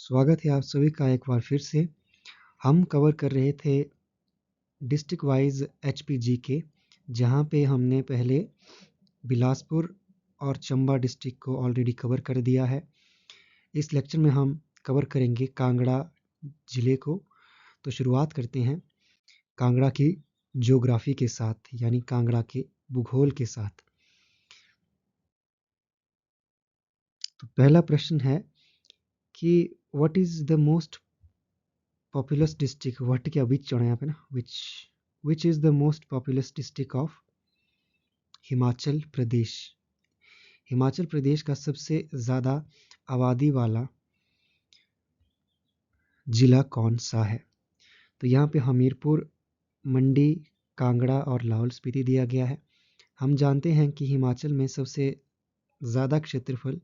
स्वागत है आप सभी का एक बार फिर से। हम कवर कर रहे थे डिस्ट्रिक्ट वाइज एचपीजी के, जहाँ पे हमने पहले बिलासपुर और चंबा डिस्ट्रिक्ट को ऑलरेडी कवर कर दिया है। इस लेक्चर में हम कवर करेंगे कांगड़ा ज़िले को। तो शुरुआत करते हैं कांगड़ा की ज्योग्राफी के साथ, यानी कांगड़ा के भूगोल के साथ। तो पहला प्रश्न है कि what is the most populous district, what क्या विच चढ़ा यहाँ पे ना, which is the most populous district of Himachal Pradesh. Himachal Pradesh का सबसे ज़्यादा आबादी वाला जिला कौन सा है? तो यहाँ पे हमीरपुर, मंडी, कांगड़ा और लाहौल स्पीति दिया गया है। हम जानते हैं कि हिमाचल में सबसे ज़्यादा क्षेत्रफल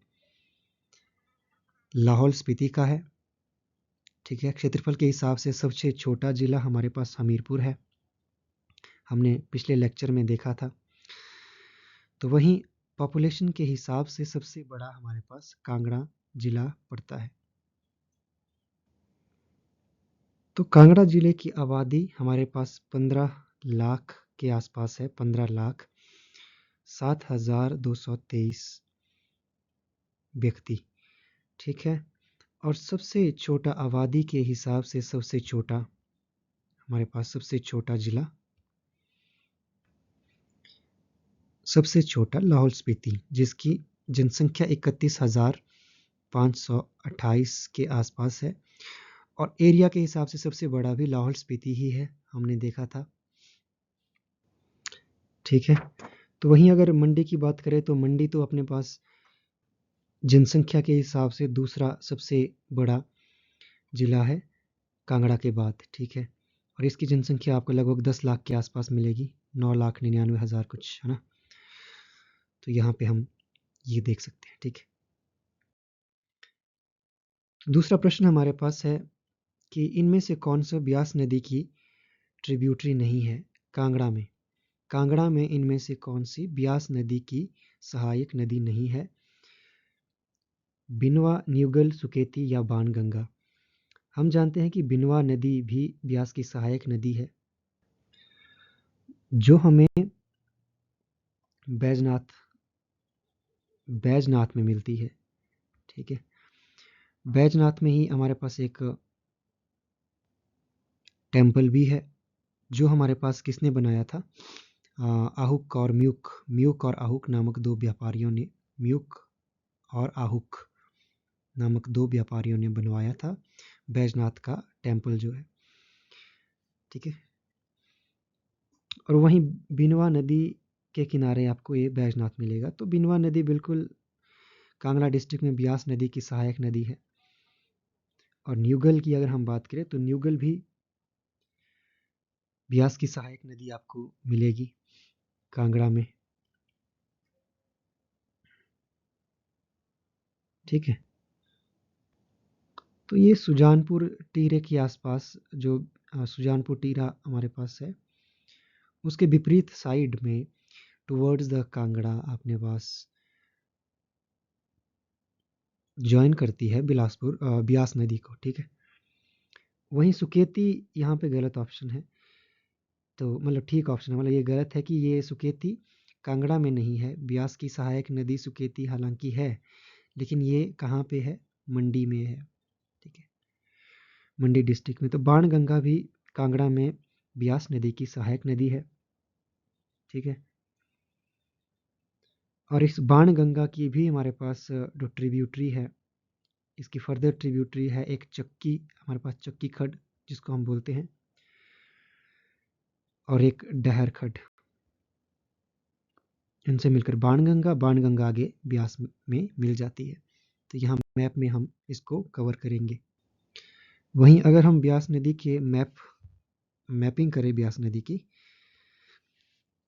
लाहौल स्पीति का है। ठीक है, क्षेत्रफल के हिसाब से सबसे छोटा जिला हमारे पास हमीरपुर है, हमने पिछले लेक्चर में देखा था। तो वहीं पॉपुलेशन के हिसाब से सबसे बड़ा हमारे पास कांगड़ा जिला पड़ता है। तो कांगड़ा जिले की आबादी हमारे पास 15 लाख के आसपास है, 15,07,223 व्यक्ति। ठीक है, और सबसे छोटा आबादी के हिसाब से सबसे छोटा हमारे पास सबसे छोटा जिला, सबसे छोटा लाहौल स्पीति, जिसकी जनसंख्या 31,528 के आसपास है। और एरिया के हिसाब से सबसे बड़ा भी लाहौल स्पीति ही है, हमने देखा था। ठीक है, तो वहीं अगर मंडी की बात करें तो मंडी तो अपने पास जनसंख्या के हिसाब से दूसरा सबसे बड़ा जिला है कांगड़ा के बाद। ठीक है, और इसकी जनसंख्या आपको लगभग 10 लाख के आसपास मिलेगी, 9,99,000 कुछ, है ना। तो यहाँ पे हम ये देख सकते हैं। ठीक है, तो दूसरा प्रश्न हमारे पास है कि इनमें से कौन सा ब्यास नदी की ट्रिब्यूटरी नहीं है कांगड़ा में? कांगड़ा में इनमें से कौन सी ब्यास नदी की सहायक नदी नहीं है? बिनवा, न्यूगल, सुकेती या बाणगंगा? हम जानते हैं कि बिनवा नदी भी ब्यास की सहायक नदी है, जो हमें बैजनाथ में मिलती है। ठीक है, बैजनाथ में ही हमारे पास एक टेम्पल भी है, जो हमारे पास किसने बनाया था? आहुक और म्यूक और आहुक नामक दो व्यापारियों ने, म्यूक और आहुक नामक दो व्यापारियों ने बनवाया था बैजनाथ का टेम्पल जो है। ठीक है, और वहीं बिनवा नदी के किनारे आपको ये बैजनाथ मिलेगा। तो बिनवा नदी बिल्कुल कांगड़ा डिस्ट्रिक्ट में ब्यास नदी की सहायक नदी है। और न्यूगल की अगर हम बात करें तो न्यूगल भी ब्यास की सहायक नदी आपको मिलेगी कांगड़ा में। ठीक है, तो ये सुजानपुर टीरे के आसपास जो सुजानपुर टीरा हमारे पास है, उसके विपरीत साइड में टुवर्ड्स द कांगड़ा अपने पास ज्वाइन करती है बिलासपुर ब्यास नदी को। ठीक है, वहीं सुकेती यहाँ पे गलत ऑप्शन है, तो मतलब ठीक ऑप्शन है, मतलब ये गलत है कि ये सुकेती कांगड़ा में नहीं है। ब्यास की सहायक नदी सुकेती हालांकि है, लेकिन ये कहाँ पे है? मंडी में है। ठीक है, मंडी डिस्ट्रिक्ट में। तो बाणगंगा भी कांगड़ा में ब्यास नदी की सहायक नदी है। ठीक है, और इस बाणगंगा की भी हमारे पास जो ट्रिब्यूटरी है, इसकी फर्दर ट्रिब्यूटरी है एक चक्की, हमारे पास चक्की खड्ड जिसको हम बोलते हैं, और एक डहर खड्ड। इनसे मिलकर बाणगंगा आगे ब्यास में मिल जाती है। तो यहाँ मैप में हम इसको कवर करेंगे। वहीं अगर हम ब्यास नदी के मैपिंग करें ब्यास नदी की,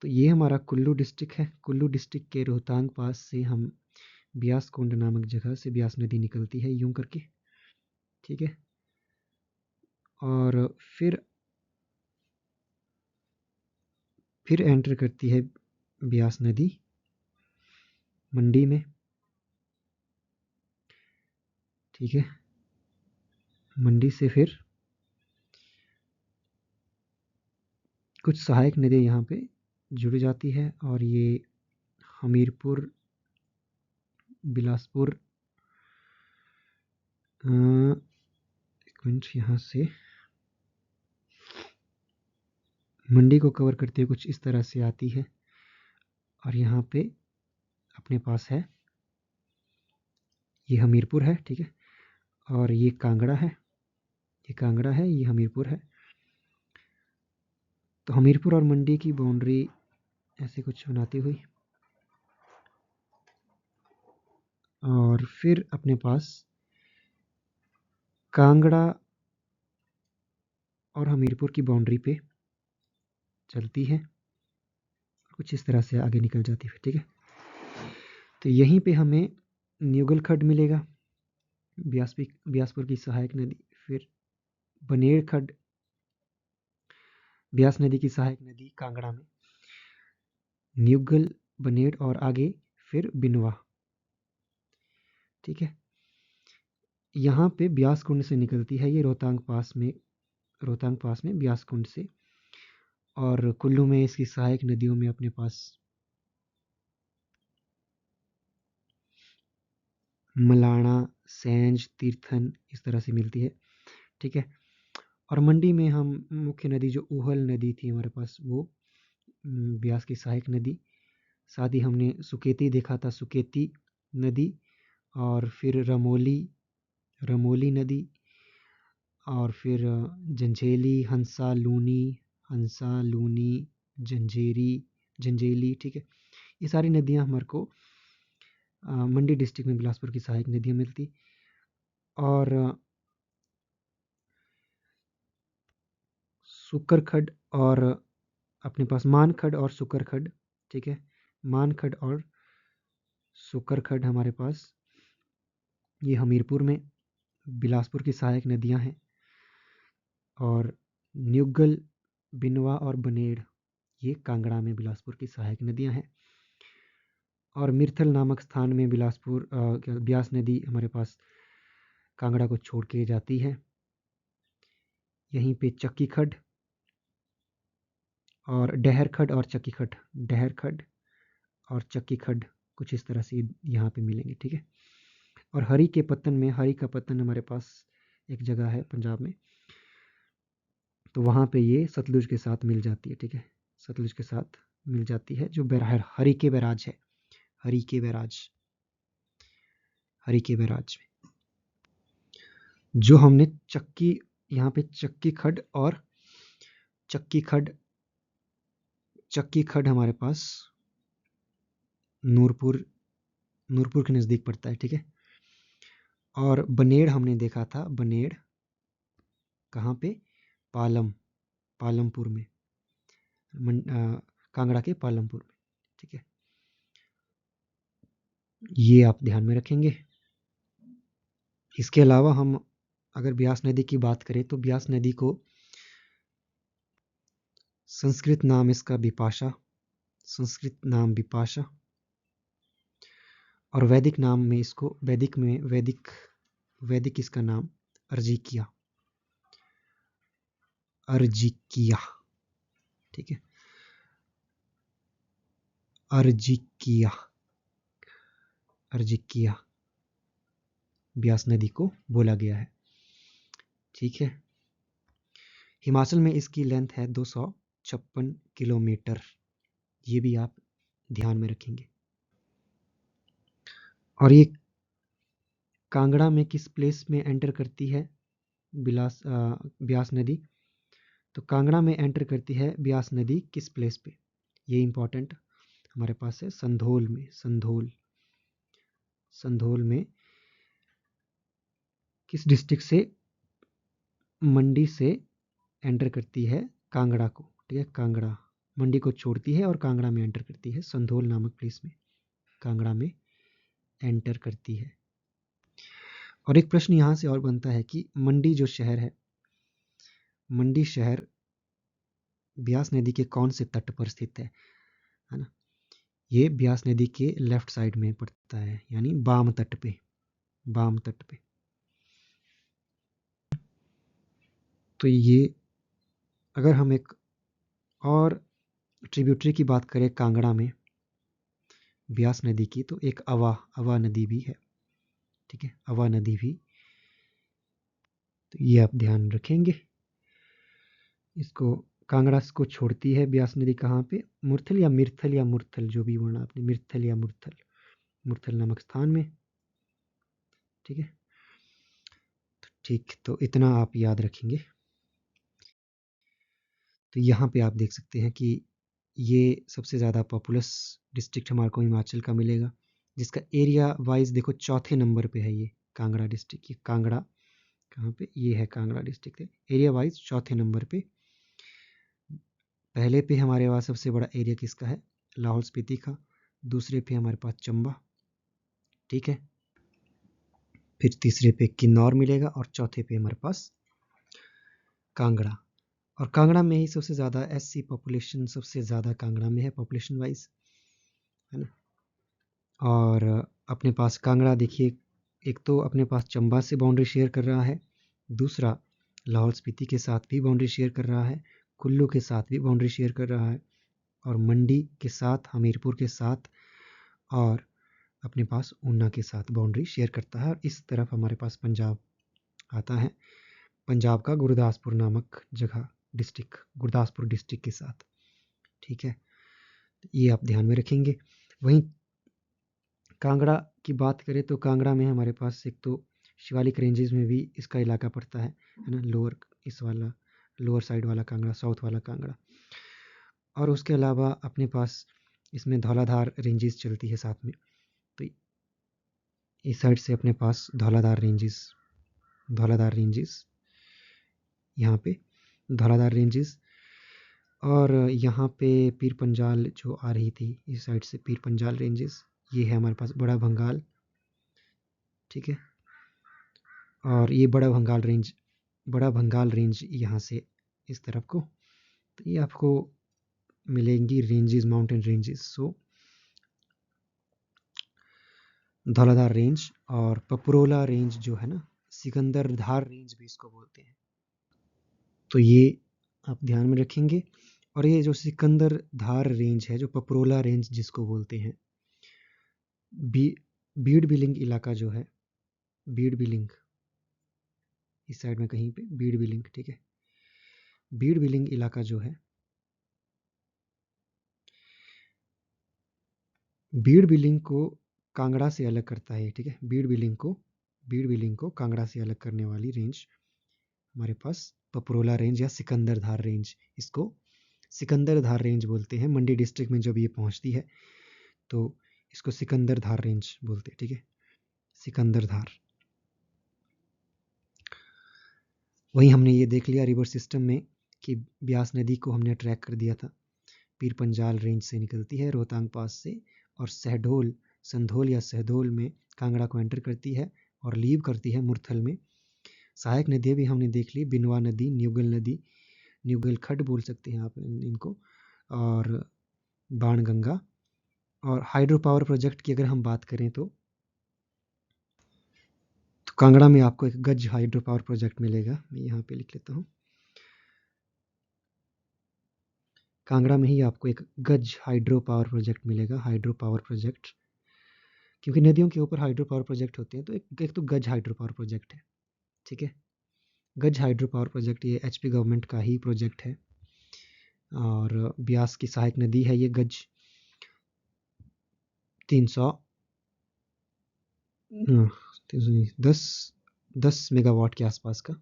तो ये हमारा कुल्लू डिस्ट्रिक्ट है। कुल्लू डिस्ट्रिक्ट के रोहतांग पास से हम ब्यास कुंड नामक जगह से ब्यास नदी निकलती है यूं करके। ठीक है, और फिर एंटर करती है ब्यास नदी मंडी में। ठीक है, मंडी से फिर कुछ सहायक नदी यहाँ पे जुड़ जाती है और ये हमीरपुर, बिलासपुर, एक मिनट, यहाँ से मंडी को कवर करते हुए कुछ इस तरह से आती है और यहाँ पे अपने पास है, ये हमीरपुर है, ठीक है, और ये कांगड़ा है, ये कांगड़ा है, ये हमीरपुर है। तो हमीरपुर और मंडी की बाउंड्री ऐसे कुछ बनाती हुई और फिर अपने पास कांगड़ा और हमीरपुर की बाउंड्री पे चलती है, कुछ इस तरह से आगे निकल जाती है, ठीक है। तो यहीं पे हमें न्यूगल खड्ड मिलेगा, ब्यासपुर की सहायक नदी, फिर बनेड़ खड्ड, ब्यास नदी की सहायक नदी कांगड़ा में, न्यूगल, बनेड़ और आगे फिर बिनवा, ठीक है। यहाँ पे ब्यास कुंड से निकलती है ये रोहतांग पास में ब्यास कुंड से, और कुल्लू में इसकी सहायक नदियों में अपने पास मलाना, सेंज, तीर्थन इस तरह से मिलती है, ठीक है। और मंडी में हम मुख्य नदी जो ऊहल नदी थी हमारे पास, वो ब्यास की सहायक नदी, साथ ही हमने सुकेती देखा था, सुकेती नदी, और फिर रमोली नदी, और फिर जंजेली, हंसा लूनी, जंजेली, ठीक है। ये सारी नदियाँ हमारे को मंडी डिस्ट्रिक्ट में बिलासपुर की सहायक नदियाँ मिलती। और सुकरखड और अपने पास मानखड और सुकरखड, ठीक है, मानखड और सुकरखड हमारे पास ये हमीरपुर में बिलासपुर की सहायक नदियां हैं, और न्यूगल, बिनवा और बनेड़ ये कांगड़ा में बिलासपुर की सहायक नदियां हैं। और मिर्थल नामक स्थान में ब्यास नदी हमारे पास कांगड़ा को छोड़ के जाती है। यहीं पे चक्की खड्ड और डहर खड्ड और चक्की खड्ड, डहर खड्ड और चक्की खड्ड कुछ इस तरह से यहाँ पे मिलेंगे, ठीक है। और हरी का पत्तन हमारे पास एक जगह है पंजाब में, तो वहाँ पे ये सतलुज के साथ मिल जाती है, ठीक है, सतलुज के साथ मिल जाती है, जो हरी के बैराज है, हरी के बैराज में जो हमने यहाँ पे चक्की खड्ड हमारे पास नूरपुर के नज़दीक पड़ता है, ठीक है। और बनेड़ हमने देखा था, बनेड़ कहाँ पे, पालमपुर में, कांगड़ा के पालमपुर में, ठीक है। ये आप ध्यान में रखेंगे। इसके अलावा हम अगर ब्यास नदी की बात करें तो ब्यास नदी को संस्कृत नाम विपाशा, और वैदिक नाम में इसको वैदिक इसका नाम अर्जिकिया, ठीक है, अर्जिकिया ब्यास नदी को बोला गया है, ठीक है। हिमाचल में इसकी लेंथ है 256 किलोमीटर, ये भी आप ध्यान में रखेंगे। और ये कांगड़ा में किस प्लेस में एंटर करती है ब्यास नदी, तो कांगड़ा में एंटर करती है ब्यास नदी किस प्लेस पे, ये इंपॉर्टेंट हमारे पास है, संधोल में किस डिस्ट्रिक्ट से मंडी से एंटर करती है कांगड़ा को, ठीक है, कांगड़ा मंडी को छोड़ती है और कांगड़ा में एंटर करती है, संधोल नामक प्लेस में कांगड़ा में एंटर करती है। और एक प्रश्न यहाँ से और बनता है कि मंडी जो शहर है, मंडी शहर ब्यास नदी के कौन से तट पर स्थित है ना। ये ब्यास नदी के लेफ्ट साइड में पड़ता है, यानी बाम तट पे। तो ये अगर हम एक और ट्रिब्यूटरी की बात करें कांगड़ा में ब्यास नदी की, तो एक अवा नदी भी है, ठीक है, अवा नदी भी, तो ये आप ध्यान रखेंगे। इसको कांगड़ा को छोड़ती है ब्यास नदी कहाँ पे, मुरथल या मिर्थल या मुरथल, जो भी बोलना आपने, मिर्थल या मुरथल, मुरथल नामक स्थान में, ठीक है। ठीक, तो इतना आप याद रखेंगे। तो यहाँ पे आप देख सकते हैं कि ये सबसे ज़्यादा पॉपुलस डिस्ट्रिक्ट हमारे को हिमाचल का मिलेगा, जिसका एरिया वाइज देखो चौथे नंबर पे है ये कांगड़ा डिस्ट्रिक्ट। ये कांगड़ा कहाँ पे, ये है कांगड़ा डिस्ट्रिक्ट है, एरिया वाइज चौथे नंबर पे। पहले पे हमारे पास सबसे बड़ा एरिया किसका है, लाहौल स्पीति का, दूसरे पे हमारे पास चंबा, ठीक है, फिर तीसरे पे किन्नौर मिलेगा और चौथे पे हमारे पास कांगड़ा। और कांगड़ा में ही सबसे ज़्यादा एससी पॉपुलेशन सबसे ज़्यादा कांगड़ा में है पॉपुलेशन वाइज, है ना। और अपने पास कांगड़ा देखिए, एक तो अपने पास चंबा से बाउंड्री शेयर कर रहा है, दूसरा लाहौल स्पीति के साथ भी बाउंड्री शेयर कर रहा है, कुल्लू के साथ भी बाउंड्री शेयर कर रहा है, और मंडी के साथ, हमीरपुर के साथ, और अपने पास ऊना के साथ बाउंड्री शेयर करता है। और इस तरफ हमारे पास पंजाब आता है, पंजाब का गुरदासपुर नामक जगह, डिस्ट्रिक्ट, गुरदासपुर डिस्ट्रिक्ट के साथ, ठीक है, ये आप ध्यान में रखेंगे। वहीं कांगड़ा की बात करें तो कांगड़ा में हमारे पास एक तो शिवालिक रेंजेस में भी इसका इलाका पड़ता है ना, लोअर, इस वाला लोअर साइड वाला कांगड़ा, साउथ वाला कांगड़ा, और उसके अलावा अपने पास इसमें धौलाधार रेंजेस चलती है साथ में, तो इस साइड से अपने पास धौलाधार रेंजेस यहाँ पे धौलाधार रेंजेस, और यहाँ पे पीर पंजाल जो आ रही थी इस साइड से, पीर पंजाल रेंजेस, ये है हमारे पास बड़ा भंगाल, ठीक है, और ये बड़ा भंगाल रेंज यहाँ से इस तरफ को, तो ये आपको मिलेंगी रेंजेस, माउंटेन रेंजेस। सो धौलाधार रेंज और पपरोला रेंज जो है ना, सिकंदर धार रेंज भी इसको बोलते हैं, तो ये आप ध्यान में रखेंगे। और ये जो सिकंदर धार रेंज है, जो पपरोला रेंज जिसको बोलते हैं, बीड़ बिलिंग इलाका जो है, बीड़ बिलिंग इस साइड में कहीं पे बीड़ बिलिंग, ठीक है, बीड़ बिलिंग इलाका जो है, बीड़ बिलिंग को कांगड़ा से अलग करता है, ठीक है, बीड़ बिलिंग को कांगड़ा से अलग करने वाली रेंज हमारे पास पपरोला रेंज या सिकंदर धार रेंज, इसको सिकंदर धार रेंज बोलते हैं। मंडी डिस्ट्रिक्ट में जब ये पहुंचती है तो इसको सिकंदर धार रेंज बोलते हैं, ठीक है, सिकंदर धार। वहीं हमने ये देख लिया रिवर सिस्टम में कि ब्यास नदी को हमने ट्रैक कर दिया था, पीर पंजाल रेंज से निकलती है रोहतांग पास से, और संधोल या सहडोल में कांगड़ा को एंटर करती है और लीव करती है मुरथल में। सहायक नदियाँ भी हमने देख ली, बिनवा नदी, न्यूगल खड्ड बोल सकते हैं आप इनको, और बाणगंगा। और हाइड्रो पावर प्रोजेक्ट की अगर हम बात करें तो कांगड़ा में आपको एक गज हाइड्रो पावर प्रोजेक्ट मिलेगा, मैं यहाँ पे लिख लेता हूँ, कांगड़ा में ही आपको एक गज हाइड्रो पावर प्रोजेक्ट मिलेगा, हाइड्रो पावर प्रोजेक्ट, क्योंकि नदियों के ऊपर हाइड्रो पावर प्रोजेक्ट होते हैं, तो एक तो गज हाइड्रो पावर प्रोजेक्ट है, ठीक है, गज हाइड्रो पावर प्रोजेक्ट ये एचपी गवर्नमेंट का ही प्रोजेक्ट है, और ब्यास की सहायक नदी है ये गज, 10 मेगावाट के आसपास का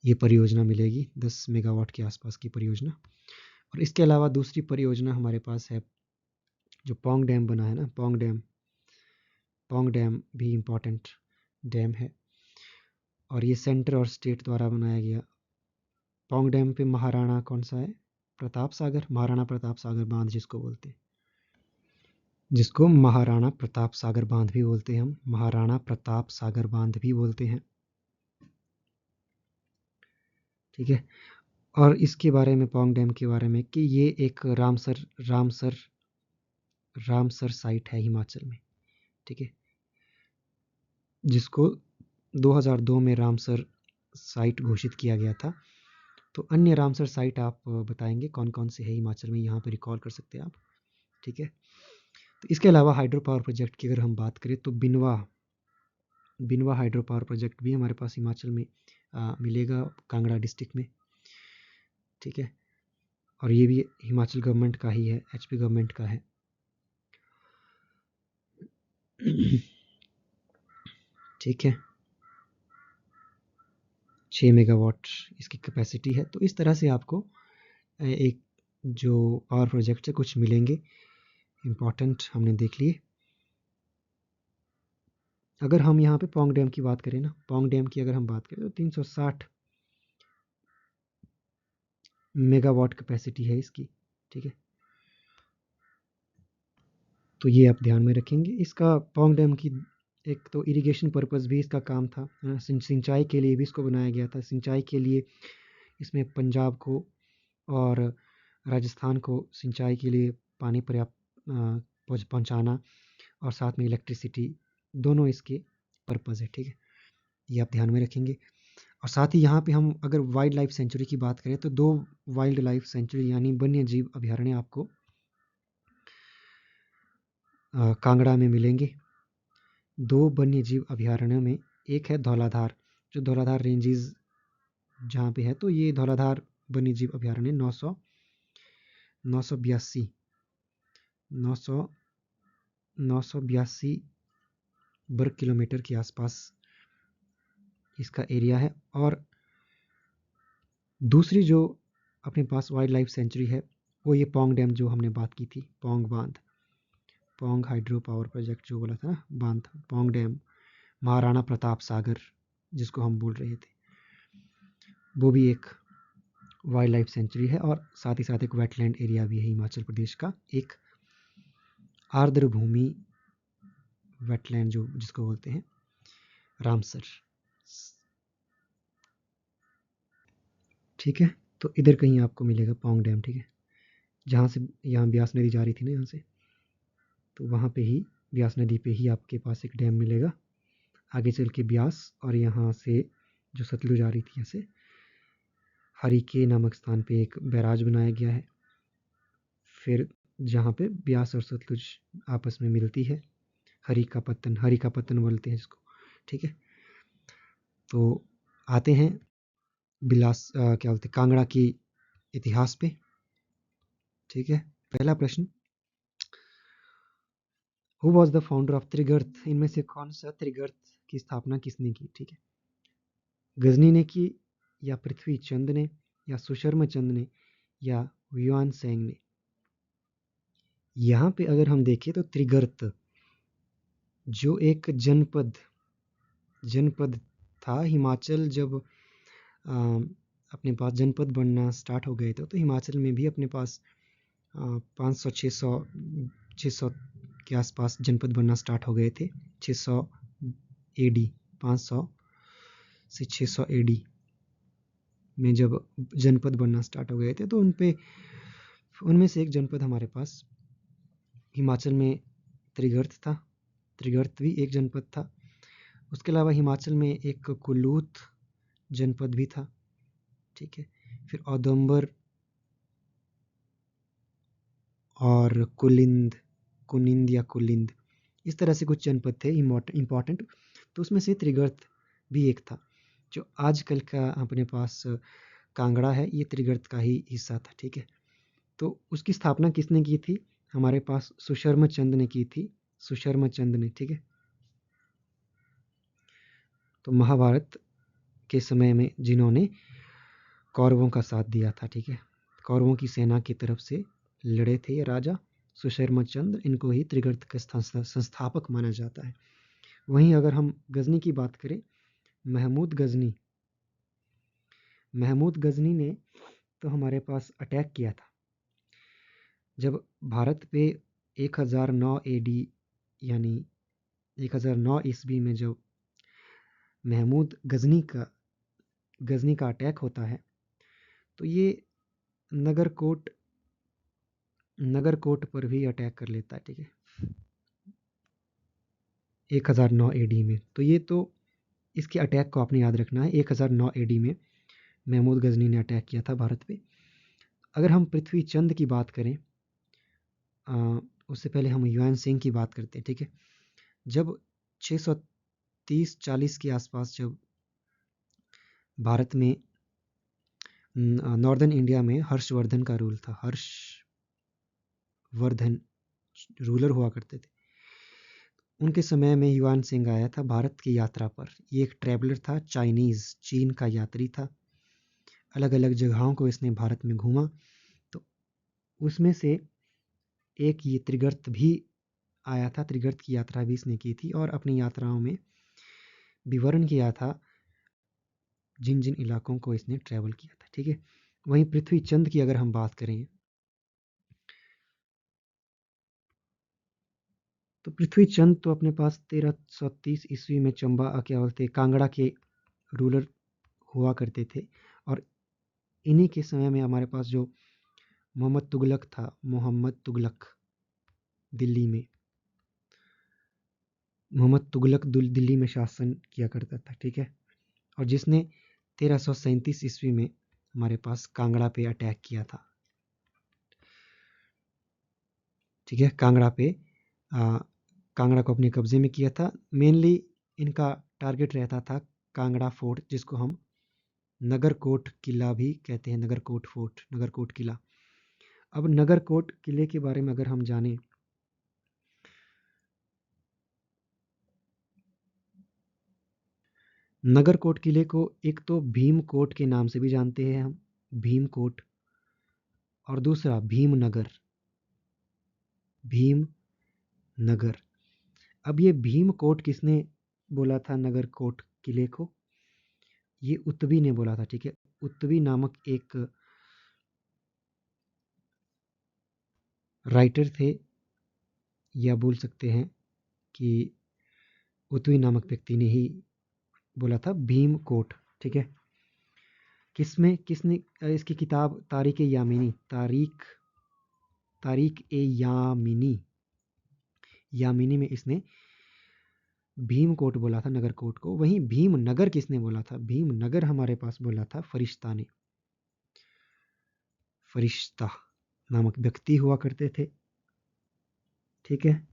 ये परियोजना मिलेगी, 10 मेगावाट के आसपास की परियोजना। और इसके अलावा दूसरी परियोजना हमारे पास है जो पोंग डैम बना है ना, पोंग डैम भी इम्पॉर्टेंट डैम है, और ये सेंटर और स्टेट द्वारा बनाया गया। पोंग डैम पे महाराणा कौन सा है, महाराणा प्रताप सागर बांध जिसको बोलते हैं, जिसको महाराणा प्रताप सागर बांध भी बोलते हैं, हम महाराणा प्रताप सागर बांध भी बोलते हैं, ठीक है। और इसके बारे में, पोंग डैम के बारे में, कि ये एक रामसर साइट है हिमाचल में, ठीक है, जिसको 2002 में रामसर साइट घोषित किया गया था। तो अन्य रामसर साइट आप बताएंगे कौन कौन से है हिमाचल में, यहाँ पे रिकॉल कर सकते हैं आप, ठीक है। तो इसके अलावा हाइड्रो पावर प्रोजेक्ट की अगर हम बात करें तो Binwa Binwa hydro power project भी हमारे पास हिमाचल में मिलेगा, कांगड़ा डिस्ट्रिक्ट में, ठीक है। और ये भी हिमाचल गवर्नमेंट का ही है, एचपी गवर्नमेंट का है। ठीक है, 6 मेगावाट इसकी कैपेसिटी है। तो इस तरह से आपको एक जो पावर प्रोजेक्ट है कुछ मिलेंगे, इम्पॉर्टेंट हमने देख लिए। अगर हम यहाँ पे पौंग डैम की बात करें ना, पौंग डैम की अगर हम बात करें तो 360 मेगावाट कैपेसिटी है इसकी, ठीक है। तो ये आप ध्यान में रखेंगे। इसका पौंग डैम की एक तो इरिगेशन पर्पस भी इसका काम था, सिंचाई के लिए भी इसको बनाया गया था। सिंचाई के लिए इसमें पंजाब को और राजस्थान को सिंचाई के लिए पानी पर्याप्त पहुंचाना, और साथ में इलेक्ट्रिसिटी, दोनों इसके पर्पस है, ठीक है। ये आप ध्यान में रखेंगे। और साथ ही यहाँ पे हम अगर वाइल्ड लाइफ सेंचुरी की बात करें तो 2 वाइल्ड लाइफ सेंचुरी यानी वन्य जीव अभयारण्य आपको कांगड़ा में मिलेंगे। 2 वन्य जीव अभयारण्यों में एक है धौलाधार, जो धौलाधार रेंजेस जहाँ पे है, तो ये धौलाधार वन्य जीव अभयारण्य 982 वर्ग किलोमीटर के आसपास इसका एरिया है। और दूसरी जो अपने पास वाइल्ड लाइफ सेंचुरी है वो ये पौंग डैम जो हमने बात की थी, पौंग बांध, पौंग हाइड्रो पावर प्रोजेक्ट जो बोला था ना, बांध, पौंग डैम, महाराणा प्रताप सागर जिसको हम बोल रहे थे, वो भी एक वाइल्ड लाइफ सेंचुरी है। और साथ ही साथ एक वेटलैंड एरिया भी है हिमाचल प्रदेश का, एक आर्द्र भूमि वेटलैंड जो जिसको बोलते हैं रामसर, ठीक है। तो इधर कहीं आपको मिलेगा पौंग डैम, ठीक है। जहाँ से यहाँ ब्यास नदी जा रही थी ना यहाँ से, तो वहाँ पे ही ब्यास नदी पे ही आपके पास एक डैम मिलेगा। आगे चल के ब्यास और यहाँ से जो सतलुज आ रही थी यहाँ से हरिके नामक स्थान पे एक बैराज बनाया गया है। फिर जहाँ पे ब्यास और सतलुज आपस में मिलती है, हरि का पत्तन बोलते हैं इसको, ठीक है। तो आते हैं क्या बोलते हैं, कांगड़ा की इतिहास पे, ठीक है। पहला प्रश्न, who was the founder of Trigarta, इनमें से कौन सा त्रिगर्त की स्थापना किसने की, ठीक है। गजनी ने की, या पृथ्वी चंद ने, या सुशर्मा चंद ने, या युआन सेंग ने। यहाँ पे अगर हम देखें तो त्रिगर्त जो एक जनपद था, हिमाचल जब अपने पास जनपद बनना स्टार्ट हो गए थे तो हिमाचल में भी अपने पास 500 600 के आसपास जनपद बनना स्टार्ट हो गए थे। 600 एडी, 500 से 600 एडी में जब जनपद बनना स्टार्ट हो गए थे तो उनमें से एक जनपद हमारे पास हिमाचल में त्रिगर्त था। त्रिगर्त भी एक जनपद था। उसके अलावा हिमाचल में एक कुल्लूत जनपद भी था, ठीक है। फिर औदुंबर और कुनिंद या कुलिंद, इस तरह से कुछ जनपद थे इम्पॉर्टेंट। तो उसमें से त्रिगर्त भी एक था। जो आजकल का अपने पास कांगड़ा है, ये त्रिगर्त का ही हिस्सा था, ठीक है। तो उसकी स्थापना किसने की थी, हमारे पास सुशर्मा चंद ने की थी, सुशर्मा चंद ने, ठीक है। तो महाभारत के समय में जिन्होंने कौरवों का साथ दिया था, ठीक है, कौरवों की सेना की तरफ से लड़े थे ये राजा सुशर्मा चंद, इनको ही त्रिगर्त का संस्थापक माना जाता है। वहीं अगर हम गजनी की बात करें, महमूद गजनी ने तो हमारे पास अटैक किया था जब भारत पे 1009 एडी यानी 1009 ईस्वी में जब महमूद गजनी का अटैक होता है तो ये नगरकोट पर भी अटैक कर लेता है, ठीक है, 1009 एडी में। तो ये तो इसके अटैक को आपने याद रखना है। 1009 एडी में महमूद गजनी ने अटैक किया था भारत पे। अगर हम पृथ्वी चंद की बात करें, उससे पहले हम युआन सिंह की बात करते हैं, ठीक है। जब 630-40 के आसपास जब भारत में नॉर्दर्न इंडिया में हर्षवर्धन का रूल था, हर्षवर्धन रूलर हुआ करते थे, उनके समय में युआन सिंह आया था भारत की यात्रा पर। ये एक ट्रैवलर था, चाइनीज़, चीन का यात्री था। अलग अलग जगहों को इसने भारत में घूमा, तो उसमें से एक ये त्रिगर्त भी आया था। त्रिगर्त की यात्रा भी इसने की थी और अपनी यात्राओं में विवरण किया था जिन जिन इलाकों को इसने ट्रैवल किया था, ठीक है। वहीं पृथ्वी चंद की अगर हम बात करें तो पृथ्वी चंद तो अपने पास 1330 ईस्वी में चंबा क्या बोलते कांगड़ा के रूलर हुआ करते थे। और इन्हीं के समय में हमारे पास जो मोहम्मद तुगलक था, मोहम्मद तुगलक दिल्ली में, मोहम्मद तुगलक दिल्ली में शासन किया करता था, ठीक है। और जिसने 1337 ईस्वी में हमारे पास कांगड़ा पे अटैक किया था, ठीक है। कांगड़ा को अपने कब्जे में किया था। मेनली इनका टारगेट रहता था कांगड़ा फोर्ट, जिसको हम नगरकोट किला भी कहते हैं, नगरकोट फोर्ट, नगरकोट किला। अब नगरकोट किले के बारे में अगर हम जानें, नगरकोट किले को एक तो भीमकोट के नाम से भी जानते हैं हम, भीमकोट, और दूसरा भीमनगर, भीमनगर। अब ये भीमकोट किसने बोला था नगरकोट किले को? ये उत्तवी ने बोला था, ठीक है। उत्तवी नामक एक राइटर थे, या बोल सकते हैं कि उत्तवी नामक व्यक्ति ने ही बोला था भीमकोट, ठीक है। किसने इसकी किताब तारीख ए यामिनी, तारीख ए यामिनी में इसने भीमकोट बोला था नगरकोट को। वहीं भीमनगर किसने बोला था? भीमनगर हमारे पास बोला था फरिश्ता ने। फरिश्ता नामक व्यक्ति हुआ करते थे, ठीक है।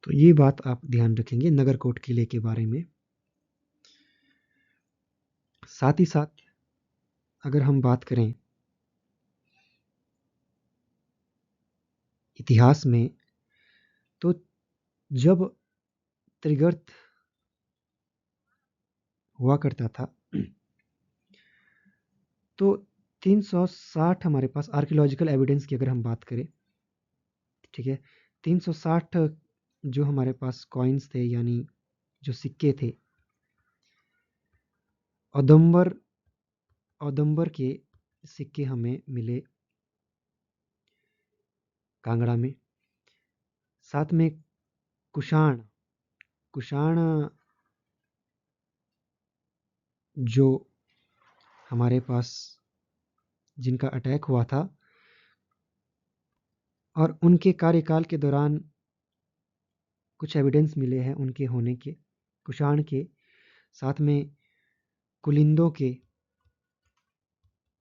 तो ये बात आप ध्यान रखेंगे नगरकोट किले के बारे में। साथ ही साथ अगर हम बात करें इतिहास में, तो जब त्रिगर्त हुआ करता था तो 360 हमारे पास आर्कियोलॉजिकल एविडेंस की अगर हम बात करें, ठीक है, 360 जो हमारे पास कॉइन्स थे, यानी जो सिक्के थे, औदंबर के सिक्के हमें मिले कांगड़ा में। साथ में कुषाण जो हमारे पास जिनका अटैक हुआ था और उनके कार्यकाल के दौरान कुछ एविडेंस मिले हैं उनके होने के, कुषाण के। साथ में कुलिंदों के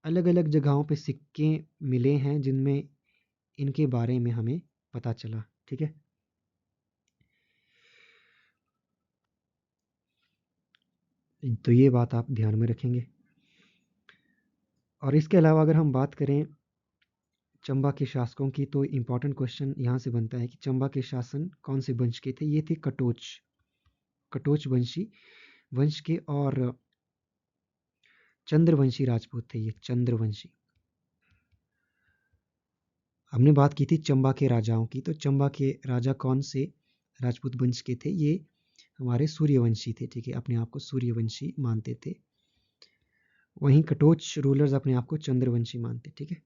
अलग अलग जगहों पे सिक्के मिले हैं जिनमें इनके बारे में हमें पता चला, ठीक है। तो ये बात आप ध्यान में रखेंगे। और इसके अलावा अगर हम बात करें चंबा के शासकों की, तो इम्पॉर्टेंट क्वेश्चन यहाँ से बनता है कि चंबा के शासन कौन से वंश के थे? ये थे कटोच वंश के, और चंद्रवंशी राजपूत थे ये, चंद्रवंशी। हमने बात की थी चंबा के राजाओं की, तो चंबा के राजा कौन से राजपूत वंश के थे? ये हमारे सूर्यवंशी थे, ठीक है, अपने आप को सूर्यवंशी मानते थे। वहीं कटोच रूलर्स अपने आप को चंद्रवंशी मानते, ठीक है।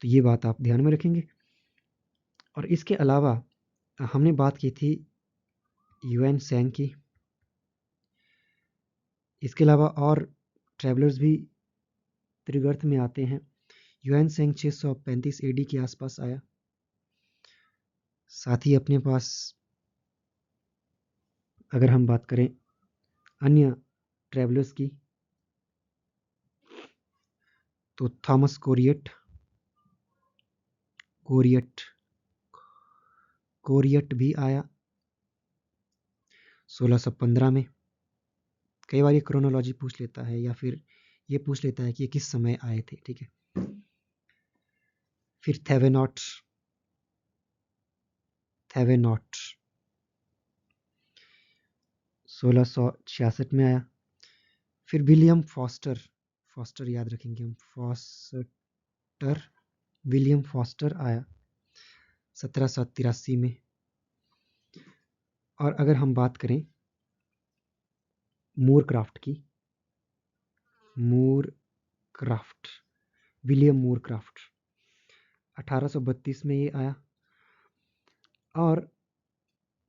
तो ये बात आप ध्यान में रखेंगे। और इसके अलावा हमने बात की थी युएन सैंग की। इसके अलावा और ट्रैवलर्स भी त्रिगर्त में आते हैं। युएन सैंग 635 एडी के आसपास आया। साथ ही अपने पास अगर हम बात करें अन्य ट्रैवलर्स की, तो थॉमस कोरियट कोरियट भी आया 1615 में। कई बार ये क्रोनोलॉजी पूछ लेता है या फिर ये पूछ लेता है कि ये किस समय आए थे, ठीक है। फिर थेवेनॉट 1666 में आया। फिर विलियम फॉस्टर याद रखेंगे हम, विलियम फॉस्टर आया 1783 में। और अगर हम बात करें मूरक्राफ्ट विलियम मूरक्राफ्ट 1832 में ये आया। और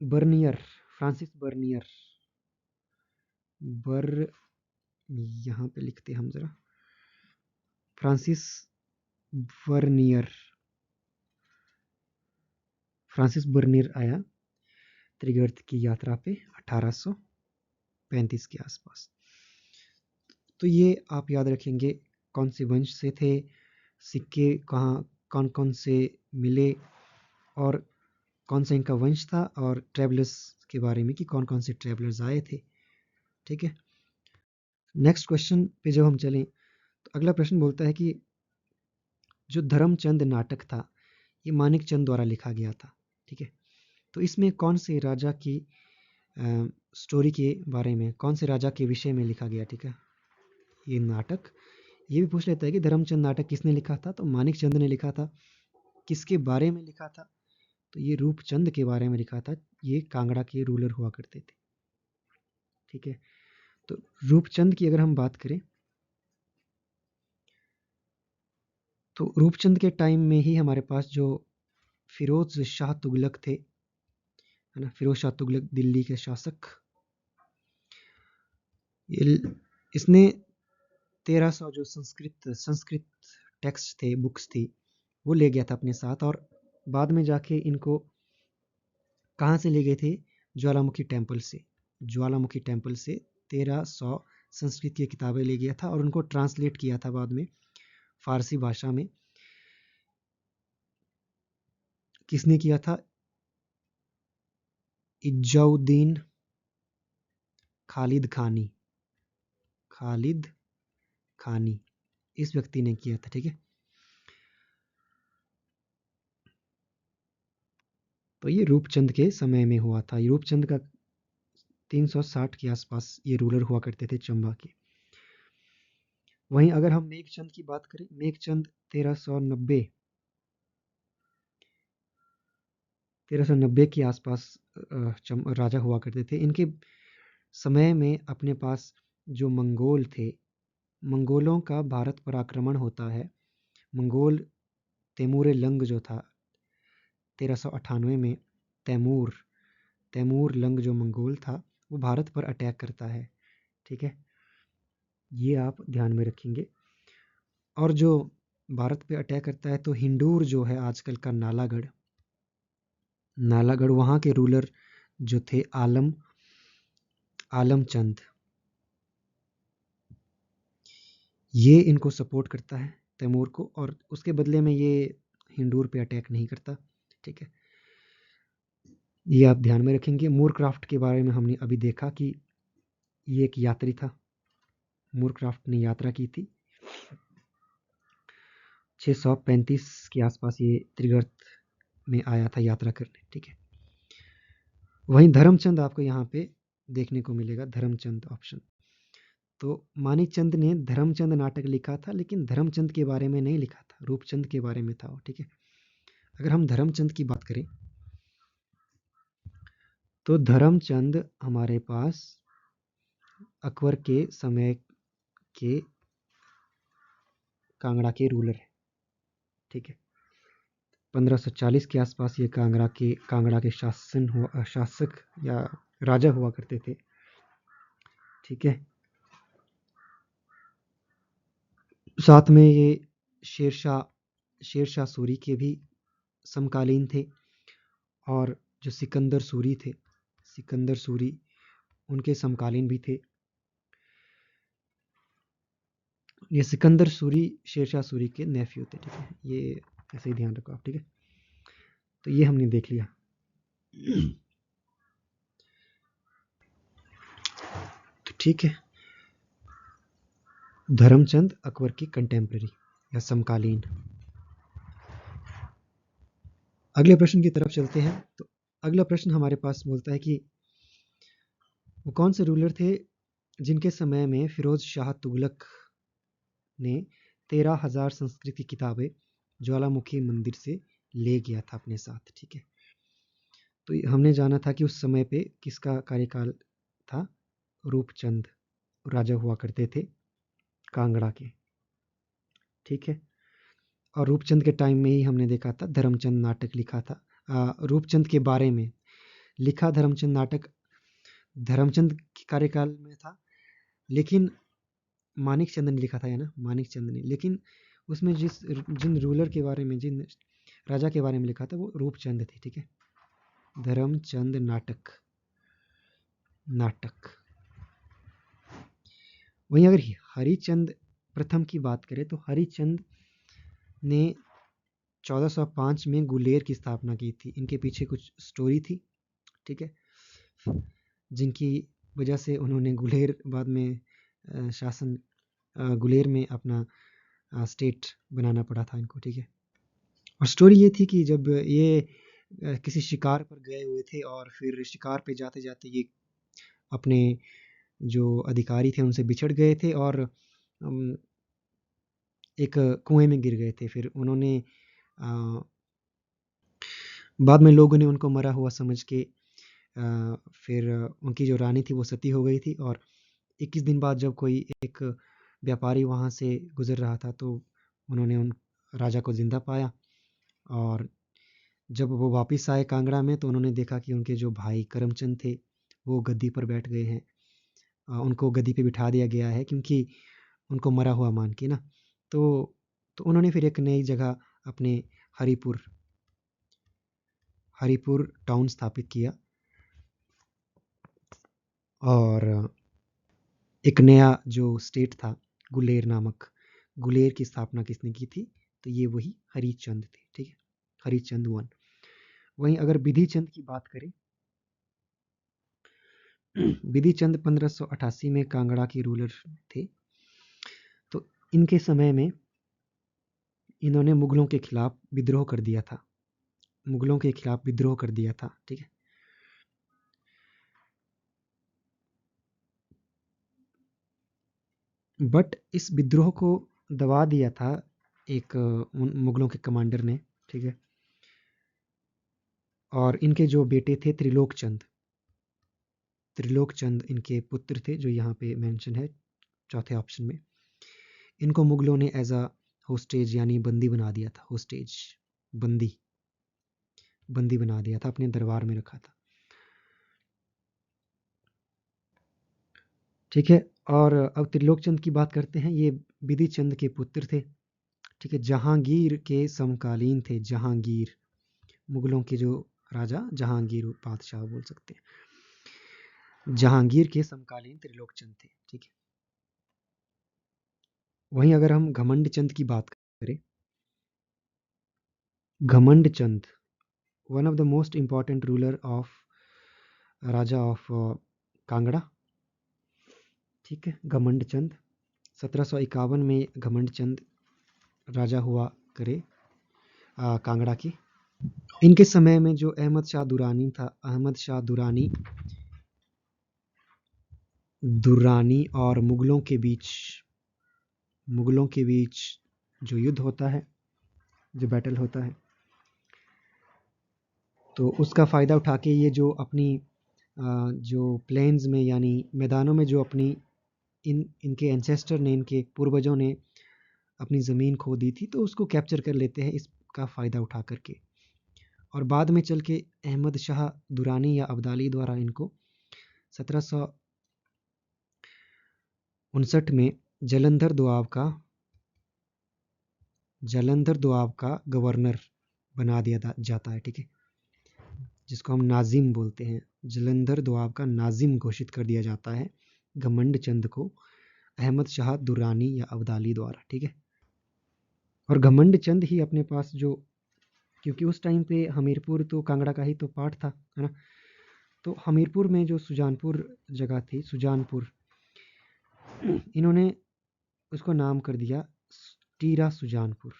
फ्रांसिस यहाँ पे लिखते हम जरा, फ्रांसिस बर्नियर आया त्रिगर्त की यात्रा पे 1835 के आसपास। तो ये आप याद रखेंगे कौन से वंश से थे, सिक्के कौन कौन से मिले और कौन सा इनका वंश था, और ट्रैवलर्स के बारे में कि कौन कौन से ट्रैवलर्स आए थे, ठीक है। नेक्स्ट क्वेश्चन पे जब हम चलें तो अगला प्रश्न बोलता है कि जो धर्मचंद नाटक था ये मानिक चंद द्वारा लिखा गया था, ठीक है। तो इसमें कौन से राजा की स्टोरी के बारे में, कौन से राजा के विषय में लिखा गया, ठीक है, ये नाटक। ये भी पूछ लेता है कि धर्मचंद नाटक किसने लिखा था, तो मानिक चंद ने लिखा था। किसके बारे में लिखा था, तो ये रूपचंद के बारे में लिखा था। ये कांगड़ा के रूलर हुआ करते थे, ठीक है। तो रूपचंद की अगर हम बात करें तो रूपचंद के टाइम में ही हमारे पास जो फिरोज शाह तुगलक थे, है ना, फिरोज शाह तुगलक दिल्ली के शासक, इसने 1300 जो संस्कृत टेक्स्ट थे, बुक्स थी, वो ले गया था अपने साथ। और बाद में जाके इनको कहाँ से ले गए थे, ज्वालामुखी टेम्पल से 1300 संस्कृत की किताबें ले गया था और उनको ट्रांसलेट किया था बाद में फारसी भाषा में। किसने किया था, इज्जाउद्दीन खालिद खानी इस व्यक्ति ने किया था, ठीक है। तो ये रूपचंद के समय में हुआ था। रूपचंद का 360 के आसपास ये रूलर हुआ करते थे चंबा के। वहीं अगर हम मेघचंद की बात करें, मेघचंद 1390 के आसपास राजा हुआ करते थे। इनके समय में अपने पास जो मंगोल थे, मंगोलों का भारत पर आक्रमण होता है। मंगोल तैमूर लंग जो था 1398 में, तैमूर लंग जो मंगोल था वो भारत पर अटैक करता है, ठीक है। ये आप ध्यान में रखेंगे। और जो भारत पे अटैक करता है तो हिंडूर जो है आजकल का नालागढ़, वहाँ के रूलर जो थे आलमचंद, ये इनको सपोर्ट करता है तैमूर को, और उसके बदले में ये हिंडूर पे अटैक नहीं करता, ठीक है। ये आप ध्यान में रखेंगे। मूरक्राफ्ट के बारे में हमने अभी देखा कि ये एक यात्री था, मूरक्राफ्ट ने यात्रा की थी 635 के आसपास, ये त्रिगर्त में आया था यात्रा करने, ठीक है। वहीं धर्मचंद आपको यहाँ पे देखने को मिलेगा, धर्मचंद ऑप्शन। तो मानिकचंद ने धर्मचंद नाटक लिखा था, लेकिन धर्मचंद के बारे में नहीं लिखा था, रूपचंद के बारे में था वो, ठीक है। अगर हम धर्मचंद की बात करें तो धर्मचंद हमारे पास अकबर के समय के कांगड़ा के रूलर है, ठीक है। 1540 के आसपास ये कांगड़ा के शासक या राजा हुआ करते थे, ठीक है। साथ में ये शेरशाह सूरी के भी समकालीन थे। और जो सिकंदर सूरी थे, सिकंदर सूरी उनके समकालीन भी थे। ये सिकंदर सूरी शेरशाह सूरी के नेफ्यू थे, ठीक है, ये ऐसे ही ध्यान रखो आप, ठीक है। तो ये हमने देख लिया। तो ठीक है, धर्मचंद अकबर की कंटेम्प्रेरी या समकालीन। अगले प्रश्न की तरफ चलते हैं। तो अगला प्रश्न हमारे पास बोलता है कि वो कौन से रूलर थे जिनके समय में फिरोज शाह तुगलक ने 13,000 संस्कृत की किताबें ज्वालामुखी मंदिर से ले गया था अपने साथ, ठीक है। तो हमने जाना था कि उस समय पे किसका कार्यकाल था, रूपचंद राजा हुआ करते थे कांगड़ा के, ठीक है। और रूपचंद के टाइम में ही हमने देखा था धर्मचंद नाटक लिखा था। रूपचंद के बारे में लिखा धर्मचंद नाटक धर्मचंद के कार्यकाल में था, लेकिन मानिक चंद ने लिखा था, है ना, मानिक चंद ने। लेकिन उसमें जिन रूलर के बारे में, जिन राजा के बारे में लिखा था वो रूपचंद थे, ठीक है। धर्मचंद नाटक। वहीं अगर हरिचंद प्रथम की बात करें तो हरिचंद ने 1405 में गुलेर की स्थापना की थी। इनके पीछे कुछ स्टोरी थी, ठीक है, जिनकी वजह से उन्होंने गुलेर बाद में शासन गुलेर में अपना स्टेट बनाना पड़ा था इनको, ठीक है। और स्टोरी ये थी कि जब ये किसी शिकार पर गए हुए थे और फिर शिकार पे जाते जाते ये अपने जो अधिकारी थे उनसे बिछड़ गए थे और एक कुएं में गिर गए थे। फिर उन्होंने बाद में लोगों ने उनको मरा हुआ समझ के फिर उनकी जो रानी थी वो सती हो गई थी। और 21 दिन बाद जब कोई एक व्यापारी वहाँ से गुजर रहा था तो उन्होंने उन राजा को जिंदा पाया। और जब वो वापस आए कांगड़ा में तो उन्होंने देखा कि उनके जो भाई करमचंद थे वो गद्दी पर बैठ गए हैं। उनको गद्दी पे बिठा दिया गया है क्योंकि उनको मरा हुआ मान के ना। तो उन्होंने फिर एक नई जगह अपने हरिपुर टाउन स्थापित किया और एक नया जो स्टेट था गुलेर नामक, गुलेर की स्थापना किसने की थी, तो ये वही हरिचंद थे, ठीक है, हरिचंद वन। वहीं अगर विधिचंद की बात करें, विधिचंद 1588 में कांगड़ा के रूलर थे। तो इनके समय में इन्होंने मुगलों के खिलाफ विद्रोह कर दिया था, ठीक है। बट इस विद्रोह को दबा दिया था एक मुगलों के कमांडर ने, ठीक है। और इनके जो बेटे थे त्रिलोक चंद इनके पुत्र थे, जो यहाँ पे मेंशन है चौथे ऑप्शन में। इनको मुगलों ने एज अ होस्टेज यानी बंदी बना दिया था, बंदी बना दिया था, अपने दरबार में रखा था, ठीक है। और अब त्रिलोक चंद की बात करते हैं। ये विधि चंद के पुत्र थे, ठीक है, जहांगीर के समकालीन थे। मुगलों के जो राजा जहांगीर बादशाह बोल सकते हैं, जहांगीर के समकालीन त्रिलोक चंद थे, ठीक है। वहीं अगर हम घमंड चंद की बात करें, Ghamand Chand one of the most important ruler of raja of Kangra, ठीक है। घमंड चंद 1751 में घमंड चंद राजा हुआ करे कांगड़ा की। इनके समय में जो अहमद शाह दुरानी और मुगलों के बीच जो युद्ध होता है, जो बैटल होता है, तो उसका फ़ायदा उठा के ये जो अपनी जो प्लेन्स में यानी मैदानों में जो अपनी इनके एंसेस्टर ने, इनके पूर्वजों ने अपनी ज़मीन खो दी थी, तो उसको कैप्चर कर लेते हैं इसका फ़ायदा उठा करके। और बाद में चल के अहमद शाह दुरानी या अब्दाली द्वारा इनको 1759 में जलंधर दोआब का गवर्नर बना दिया जाता है, ठीक है। जिसको हम नाजिम बोलते हैं, जलंधर दोआब का नाजिम घोषित कर दिया जाता है घमंड चंद को अहमद शाह दुर्रानी या अब्दाली द्वारा। ठीक है, और घमंड चंद ही अपने पास जो, क्योंकि उस टाइम पे हमीरपुर तो कांगड़ा का ही तो पार्ट था, है ना, तो हमीरपुर में जो सुजानपुर जगह थी, सुजानपुर, इन्होंने उसको नाम कर दिया टीरा सुजानपुर,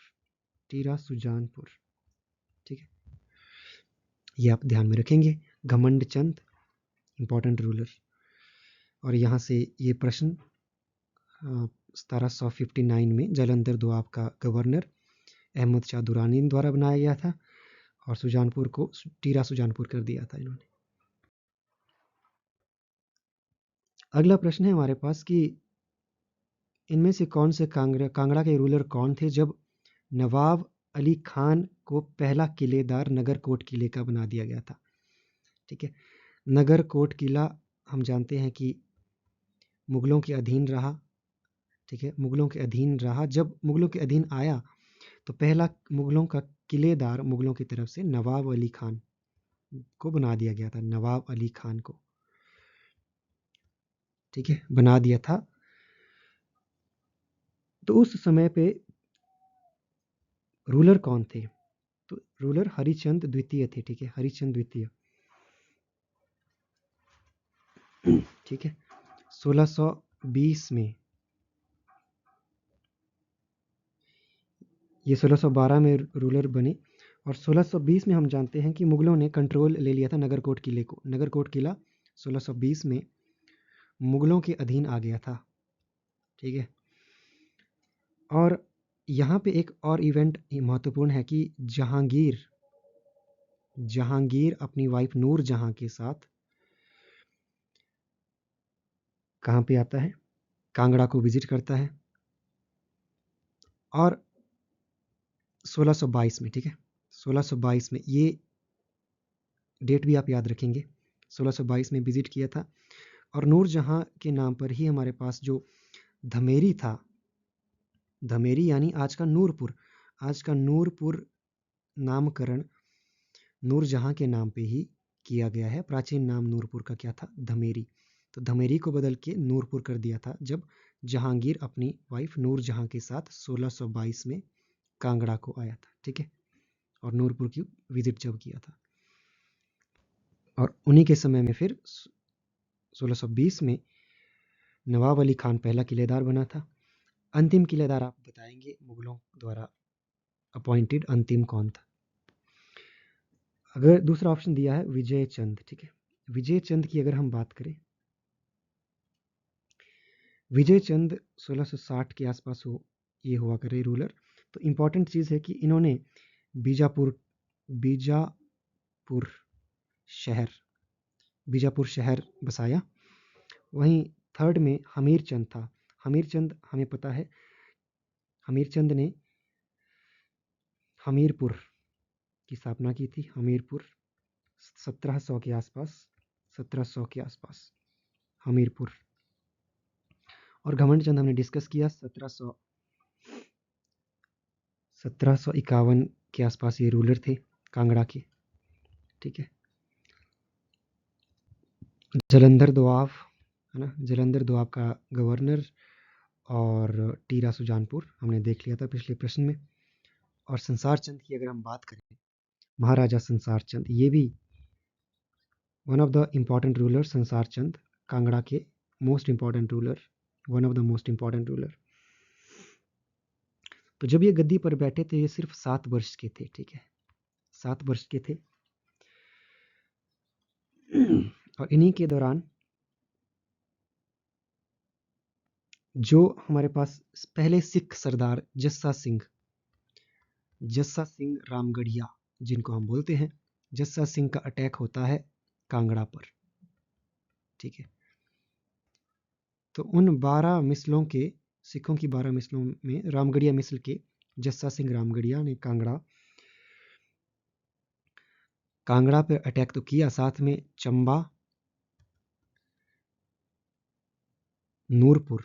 टीरा सुजानपुर। ठीक है, ये आप ध्यान में रखेंगे, घमंड चंद इंपॉर्टेंट रूलर। और यहाँ से ये प्रश्न 1759 में जलंधर दोआब का गवर्नर अहमद शाह दुरानी द्वारा बनाया गया था और सुजानपुर को टीरा सुजानपुर कर दिया था इन्होंने। अगला प्रश्न है हमारे पास कि इनमें से कौन से कांगड़ा के रूलर कौन थे जब नवाब अली खान को पहला किलेदार नगरकोट किले का बना दिया गया था। ठीक है, नगरकोट किला हम जानते हैं कि मुगलों के अधीन रहा। ठीक है, मुगलों के अधीन रहा, जब मुगलों के अधीन आया तो पहला मुगलों का किलेदार मुगलों की तरफ से नवाब अली खान को बना दिया गया था, नवाब अली खान को। ठीक है, बना दिया था। तो उस समय पे रूलर कौन थे? तो रूलर हरिचंद द्वितीय थे। ठीक है, हरिचंद द्वितीय। ठीक है, 1620 में, ये 1612 में रूलर बने और 1620 में हम जानते हैं कि मुगलों ने कंट्रोल ले लिया था नगरकोट किले को। नगरकोट किला 1620 में मुगलों के अधीन आ गया था। ठीक है, और यहाँ पे एक और इवेंट महत्वपूर्ण है कि जहांगीर अपनी वाइफ नूर जहां के साथ कहाँ पे आता है? कांगड़ा को विजिट करता है और 1622 में, ठीक है, 1622 में, ये डेट भी आप याद रखेंगे, 1622 में विजिट किया था। और नूर जहां के नाम पर ही हमारे पास जो धमेरी था, धमेरी यानी आज का नूरपुर, आज का नूरपुर नामकरण नूर जहां के नाम पे ही किया गया है। प्राचीन नाम नूरपुर का क्या था? धमेरी। तो धमेरी को बदल के नूरपुर कर दिया था जब जहांगीर अपनी वाइफ नूर जहां के साथ 1622 में कांगड़ा को आया था। ठीक है, और नूरपुर की विजिट जब किया था, और उन्हीं के समय में फिर 1620 में नवाब अली खान पहला किलेदार बना था। अंतिम किलेदार आप बताएंगे मुगलों द्वारा अपॉइंटेड अंतिम कौन था? अगर दूसरा ऑप्शन दिया है विजय चंद। ठीक है, विजय चंद की अगर हम बात करें, विजय चंद 1660 के आसपास ये हुआ करे रूलर। तो इम्पॉर्टेंट चीज़ है कि इन्होंने बीजापुर बीजापुर शहर बसाया। वहीं थर्ड में हमीर चंद था। हमीर चंद हमें पता है, हमीर चंद ने हमीरपुर की स्थापना की थी। हमीरपुर 1700 के आसपास, 1700 के आसपास हमीरपुर। और घमंड चंद हमने डिस्कस किया 1751 के आसपास ये रूलर थे कांगड़ा के। ठीक है, जलंधर दोआब, है ना, जलंधर दोआब का गवर्नर और टीरा सुजानपुर हमने देख लिया था पिछले प्रश्न में। और संसार चंद की अगर हम बात करें, महाराजा संसार चंद, ये भी one of the important ruler. संसार चंद कांगड़ा के most important ruler, one of the most important ruler. तो जब ये गद्दी पर बैठे थे ये सिर्फ 7 वर्ष के थे। ठीक है, 7 वर्ष के थे। और इन्हीं के दौरान जो हमारे पास पहले सिख सरदार जस्सा सिंह रामगढ़िया जिनको हम बोलते हैं, जस्सा सिंह का अटैक होता है कांगड़ा पर। ठीक है, तो उन 12 मिसलों के, सिखों की 12 मिसलों में रामगढ़िया मिसल के जस्सा सिंह रामगढ़िया ने कांगड़ा पर अटैक तो किया, साथ में चंबा, नूरपुर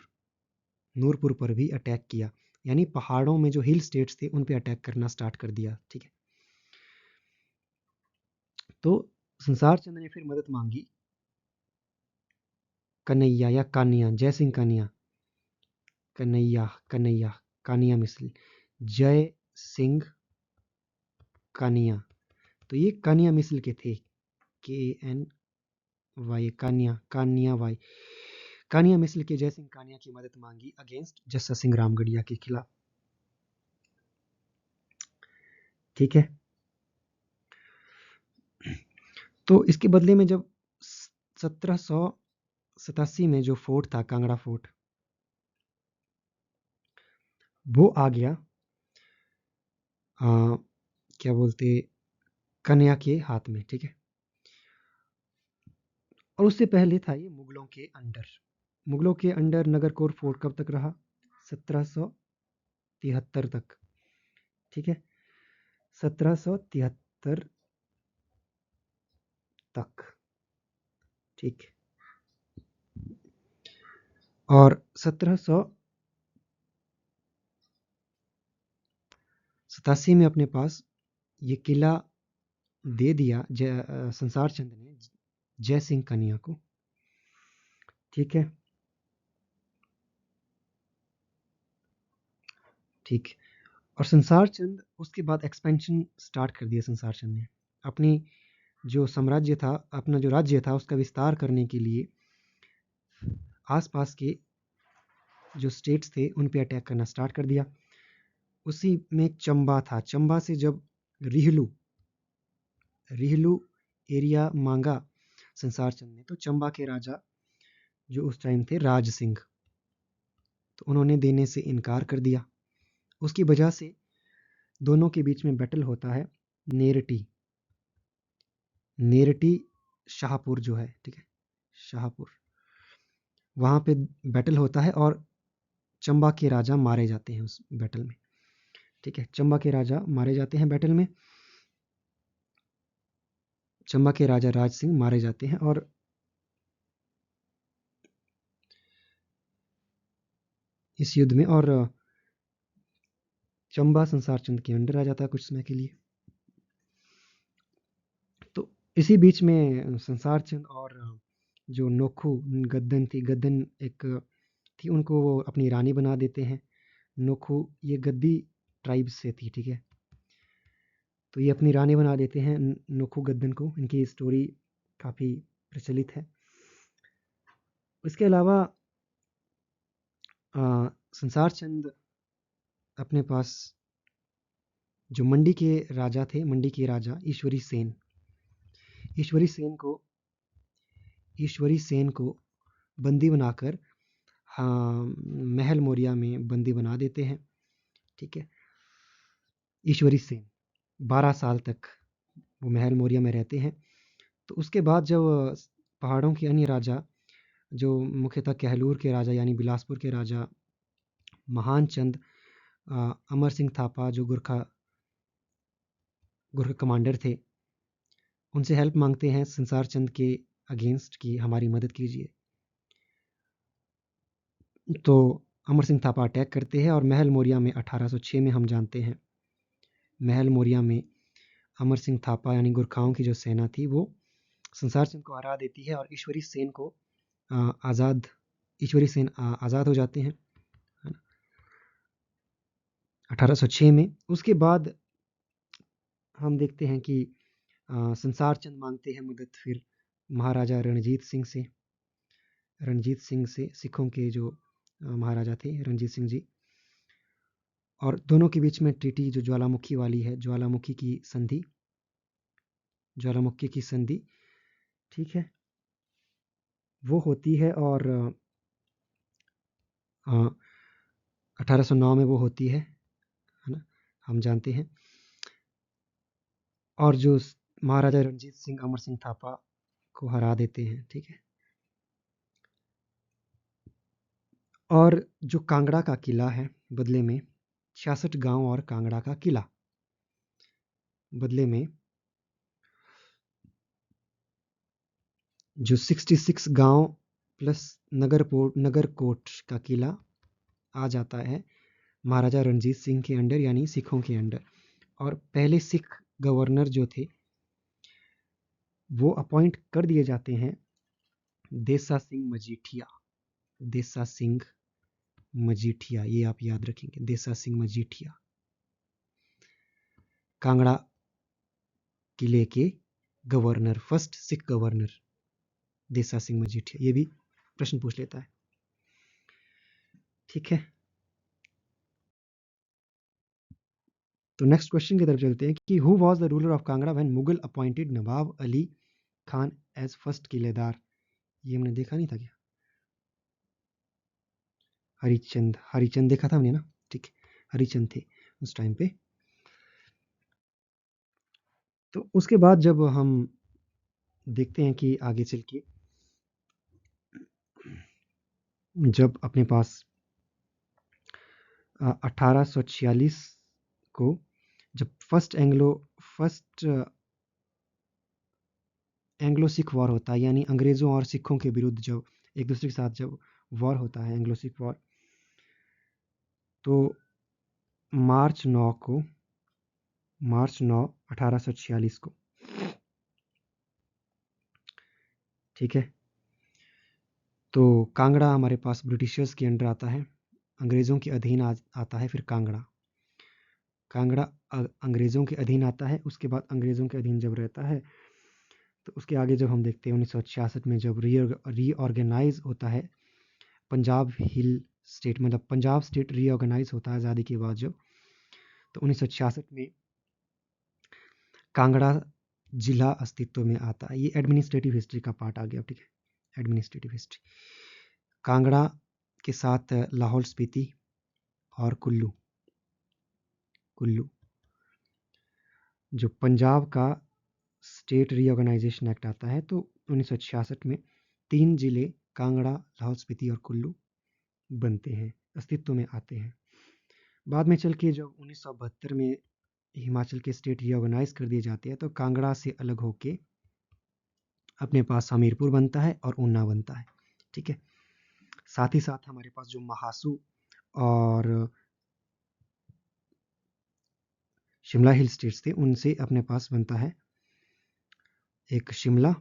पर भी अटैक किया। यानी पहाड़ों में जो हिल स्टेट्स थे उन पे अटैक करना स्टार्ट कर दिया। ठीक है, तो संसार चंद ने फिर मदद मांगी कन्हैया या कानिया, जय सिंह कानिया, कन्हैया कन्हैया कानिया मिसल, जय सिंह कानिया। तो ये कानिया मिसल के थे, KNY, कानिया कानिया वाई, कानिया मिसल के जय सिंह कानिया की मदद मांगी अगेंस्ट जस्सा सिंह रामगढ़िया के खिलाफ। ठीक है, तो इसके बदले में जब 1787 में जो फोर्ट था, कांगड़ा फोर्ट, वो आ गया क्या बोलते, कन्या के हाथ में। ठीक है, और उससे पहले था ये मुगलों के अंडर। मुगलों के अंडर नगरकोट फोर्ट कब तक रहा? 1773 तक। ठीक है, 1773 तक। ठीक, और 1787 में अपने पास ये किला दे दिया संसार चंद ने जय सिंह कन्या को। ठीक है, ठीक, और संसार चंद उसके बाद एक्सपेंशन स्टार्ट कर दिया। संसार चंद ने अपनी जो साम्राज्य था, अपना जो राज्य था, उसका विस्तार करने के लिए आसपास के जो स्टेट्स थे उन पे अटैक करना स्टार्ट कर दिया। उसी में चंबा था। चंबा से जब रिहलू एरिया मांगा संसार चंद ने, तो चंबा के राजा जो उस टाइम थे राज सिंह, तो उन्होंने देने से इनकार कर दिया। उसकी वजह से दोनों के बीच में बैटल होता है नेरटी शाहपुर जो है। ठीक है, शाहपुर, वहाँ पे बैटल होता है और चंबा के राजा मारे जाते हैं उस बैटल में। ठीक है, चंबा के राजा मारे जाते हैं बैटल में, चंबा के राजा राज सिंह मारे जाते हैं। और इस युद्ध में, और चंबा संसार चंद के अंडर आ जाता है कुछ समय के लिए। तो इसी बीच में संसार चंद और जो नोखू गद्दन थी, गद्दन एक थी, उनको वो अपनी रानी बना देते हैं। नोखू ये गद्दी ट्राइब से थी। ठीक है, तो ये अपनी रानी बना देते हैं नोखू गद्दन को। इनकी स्टोरी काफ़ी प्रचलित है। इसके अलावा संसार चंद अपने पास जो मंडी के राजा थे, मंडी के राजा ईश्वरी सेन को बंदी बनाकर, हाँ, महल मौर्या में बंदी बना देते हैं। ठीक है, ईश्वरी सेन 12 साल तक वो महल मौर्या में रहते हैं। तो उसके बाद जब पहाड़ों के अन्य राजा, जो मुख्यतः कहलूर के राजा यानी बिलासपुर के राजा महान चंद, अमर सिंह थापा जो गुरखा कमांडर थे, उनसे हेल्प मांगते हैं संसार चंद के अगेंस्ट कि हमारी मदद कीजिए। तो अमर सिंह थापा अटैक करते हैं और महल मौर्या में 1806 में हम जानते हैं, महल मौर्या में अमर सिंह थापा यानी गुरखाओं की जो सेना थी वो संसार चंद को हरा देती है और ईश्वरी सेन आज़ाद हो जाते हैं 1806 में। उसके बाद हम देखते हैं कि संसार चंद मांगते हैं मदद फिर महाराजा रणजीत सिंह से, सिखों के जो महाराजा थे रणजीत सिंह जी। और दोनों के बीच में ट्रीटी जो ज्वालामुखी वाली है, ज्वालामुखी की संधि, ठीक है, वो होती है। और 1809 में वो होती है ना, हम जानते हैं। और जो महाराजा रणजीत सिंह अमर सिंह थापा को हरा देते हैं। ठीक है, और जो कांगड़ा का किला है, बदले में 66 गांव और कांगड़ा का किला बदले में जो 66 गांव प्लस नगरकोट का किला आ जाता है महाराजा रणजीत सिंह के अंडर यानी सिखों के अंडर। और पहले सिख गवर्नर जो थे वो अपॉइंट कर दिए जाते हैं देसा सिंह मजीठिया। देसा सिंह मजीठिया, ये आप याद रखेंगे, देसा सिंह मजीठिया, कांगड़ा किले के गवर्नर, फर्स्ट सिख गवर्नर देसा सिंह मजीठिया। ये भी प्रश्न पूछ लेता है। ठीक है, तो नेक्स्ट क्वेश्चन की तरफ चलते हैं कि who was the ruler of Kangra when Mughal appointed Nawab Ali Khan as first qiladar. ये हमने देखा नहीं था क्या? हरिचंद, हरिचंद देखा था हमने ना, ठीक है, हरिचंद थे उस टाइम पे। तो उसके बाद जब हम देखते हैं कि आगे चल के जब अपने पास 1846 को जब फर्स्ट एंग्लो सिख वॉर होता है, यानी अंग्रेज़ों और सिखों के विरुद्ध जब एक दूसरे के साथ जब वॉर होता है, एंग्लो सिख वॉर, तो मार्च 9 को, मार्च 9 1846 को, ठीक है, तो कांगड़ा हमारे पास ब्रिटिशर्स के अंडर आता है, अंग्रेज़ों के अधीन आता है। फिर कांगड़ा, कांगड़ा अंग्रेज़ों के अधीन आता है। उसके बाद अंग्रेज़ों के अधीन जब रहता है तो उसके आगे जब हम देखते हैं 1966 में जब रीऑर्गेनाइज होता है पंजाब हिल स्टेट, मतलब पंजाब स्टेट रीऑर्गेनाइज होता है आज़ादी के बाद जब, तो 1966 में कांगड़ा जिला अस्तित्व में आता है। ये एडमिनिस्ट्रेटिव हिस्ट्री का पार्ट आ गया, ठीक है, एडमिनिस्ट्रेटिव हिस्ट्री। कांगड़ा के साथ लाहौल स्पीति और कुल्लू, कुल्लू जो पंजाब का स्टेट रीऑर्गेनाइजेशन एक्ट आता है, तो 1966 में 3 जिले कांगड़ा, लाहौल स्पीति और कुल्लू बनते हैं, अस्तित्व में आते हैं। बाद में चल के जब 1972 में हिमाचल के स्टेट रीऑर्गेनाइज कर दिए जाते हैं, तो कांगड़ा से अलग होके अपने पास हमीरपुर बनता है और ऊना बनता है, ठीक है। साथ ही साथ हमारे पास जो महासू और शिमला हिल स्टेट्स थे, उनसे अपने पास बनता है एक शिमला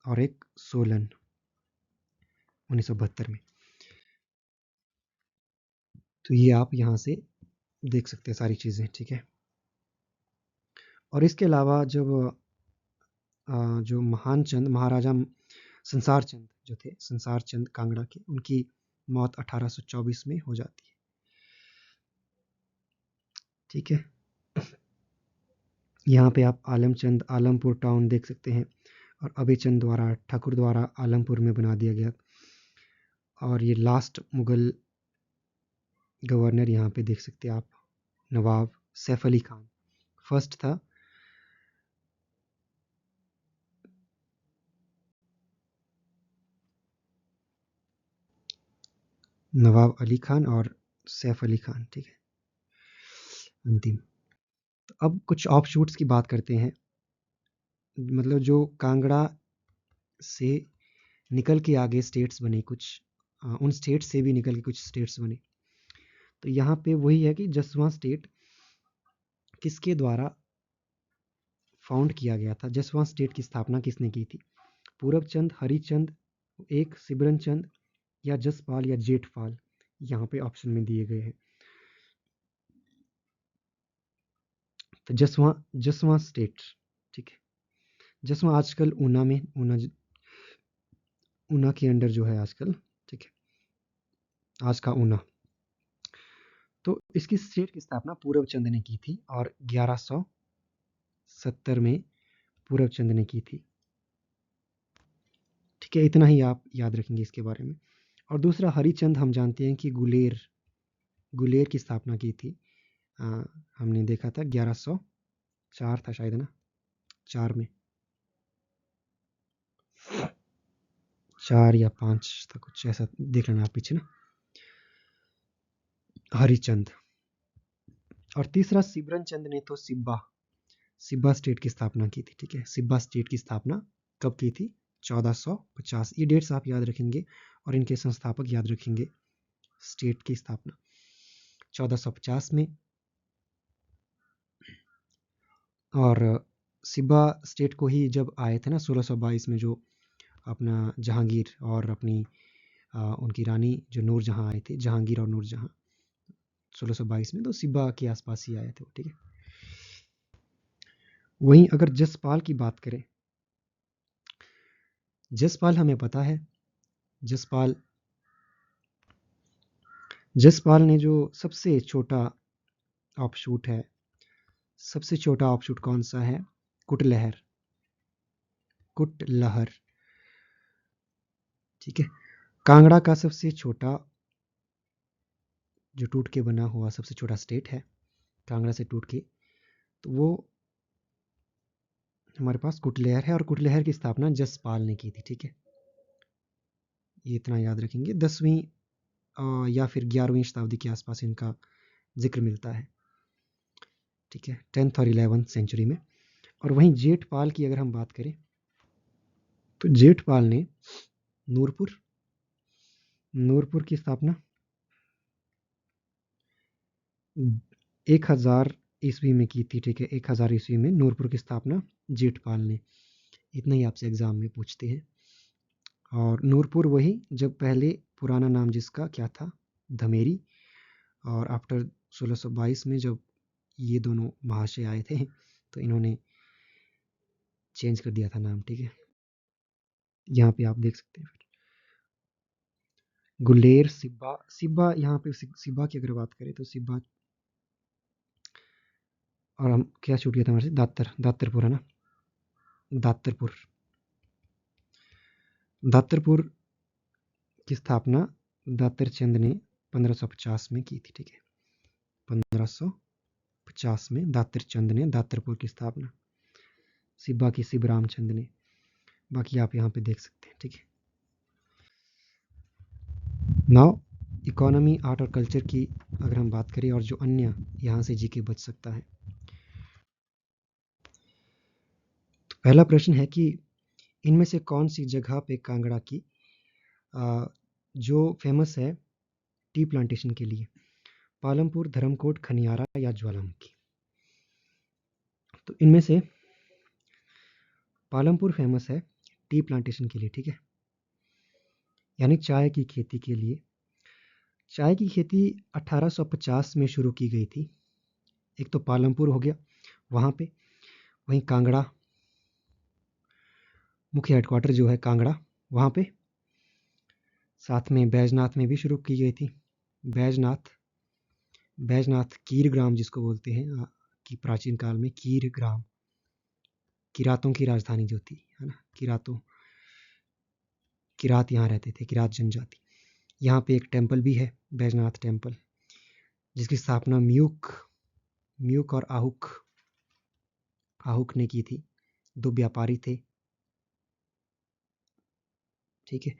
और एक सोलन 1972 में। तो ये आप यहाँ से देख सकते हैं सारी चीज़ें, ठीक है। और इसके अलावा जब जो महान चंद महाराजा संसार चंद जो थे, संसार चंद कांगड़ा के, उनकी मौत 1824 में हो जाती है, ठीक है। यहाँ पे आप आलमचंद आलमपुर टाउन देख सकते हैं, और अभयचंद द्वारा ठाकुर द्वारा आलमपुर में बना दिया गया। और ये लास्ट मुगल गवर्नर यहाँ पे देख सकते हैं आप, नवाब सैफ अली खान फर्स्ट था। नवाब अली खान और सैफ अली खान, ठीक है, अंतिम। तो अब कुछ ऑफ शूट्स की बात करते हैं, मतलब जो कांगड़ा से निकल के आगे स्टेट्स बने कुछ, उन स्टेट्स से भी निकल के कुछ स्टेट्स बने। तो यहाँ पे वही है कि जसवां स्टेट किसके द्वारा फाउंड किया गया था, जसवां स्टेट की स्थापना किसने की थी? पूरब चंद, हरिचंद, एक सिबरन चंद, या जसपाल या जेठपाल, यहाँ पे ऑप्शन में दिए गए हैं। तो जसवां, जसवां स्टेट, ठीक है, जसवां आजकल ऊना में, ऊना के अंडर जो है आजकल, ठीक है, आज का ऊना। तो इसकी स्टेट की स्थापना पूरब चंद ने की थी और 1170 में पूरब चंद ने की थी, ठीक है। इतना ही आप याद रखेंगे इसके बारे में। और दूसरा हरिचंद, हम जानते हैं कि गुलेर, गुलेर की स्थापना की थी, हमने देखा था 1104 था शायद ना, 4 में, 4 या 5 था, कुछ ऐसा देख लेना आप पीछे ना, हरिचंद। और तीसरा सिबरन चंद ने तो सिब्बा, सिब्बा स्टेट की स्थापना की थी, ठीक है। सिब्बा स्टेट की स्थापना कब की थी? 1450। ये डेट्स आप याद रखेंगे और इनके संस्थापक याद रखेंगे। स्टेट की स्थापना 1450 में, और सिब्बा स्टेट को ही जब आए थे ना 1622 में, जो अपना जहांगीर और अपनी उनकी रानी जो नूरजहां आए थे, जहांगीर और नूरजहां 1622 में, तो सिब्बा के आसपास ही आए थे वो, ठीक है। वहीं अगर जसपाल की बात करें, जसपाल हमें पता है, जसपाल जसपाल ने जो सबसे छोटा ऑफशूट है, सबसे छोटा ऑफशूट कौन सा है? कुटलहर, कुटलहर, ठीक है। कांगड़ा का सबसे छोटा जो टूट के बना हुआ सबसे छोटा स्टेट है, कांगड़ा से टूट के, तो वो हमारे पास कुटलहर है, और कुटलहर की स्थापना जसपाल ने की थी, ठीक है। ये इतना याद रखेंगे। 10वीं या फिर 11वीं शताब्दी के आसपास इनका जिक्र मिलता है, ठीक है, 10th और 11th सेंचुरी में। और वहीं जेठपाल की अगर हम बात करें, तो जेठपाल ने नूरपुर नूरपुर की स्थापना 1000 ईस्वी में की थी, ठीक है। 1000 ईस्वी में नूरपुर की स्थापना जेठपाल ने। इतना ही आपसे एग्जाम में पूछते हैं। और नूरपुर वही जब पहले पुराना नाम जिसका क्या था, धमेरी, और आफ्टर 1622 में जब ये दोनों महाशय आए थे, तो इन्होंने चेंज कर दिया था नाम, ठीक है। यहाँ पे आप देख सकते हैं फिर गुलेर, सिब्बा, सिब्बा यहाँ पे सिब्बा की अगर बात करें तो सिब्बा, और हम क्या छूट गया था हमारे से, दातरपुर है ना, दातरपुर, दातरपुर की स्थापना दातर चंद ने 1550 में की थी, ठीक है। 1550 में दातर चंद ने दातरपुर की स्थापना, सिब्बा की शिव रामचंद ने। बाकी आप यहाँ पे देख सकते हैं, ठीक है। नाउ इकोनॉमी, आर्ट और कल्चर की अगर हम बात करें, और जो अन्य यहाँ से जीके बच सकता है, तो पहला प्रश्न है कि इनमें से कौन सी जगह पे कांगड़ा की जो फेमस है टी प्लांटेशन के लिए? पालमपुर, धर्मकोट, खनियारा या ज्वालामुखी? तो इनमें से पालमपुर फेमस है टी प्लांटेशन के लिए, ठीक है, यानी चाय की खेती के लिए। चाय की खेती 1850 में शुरू की गई थी। एक तो पालमपुर हो गया वहाँ पे, वहीं कांगड़ा, मुख्य हेडक्वार्टर जो है कांगड़ा, वहाँ पे, साथ में बैजनाथ में भी शुरू की गई थी। बैजनाथ, बैजनाथ कीर ग्राम जिसको बोलते हैं, कि प्राचीन काल में कीर ग्राम, किरातों की राजधानी जो थी, है ना, किरात यहाँ रहते थे, किरात जनजाति। यहाँ पे एक टेम्पल भी है, बैजनाथ टेम्पल, जिसकी स्थापना म्यूक और आहुक ने की थी। दो व्यापारी थे, ठीक है।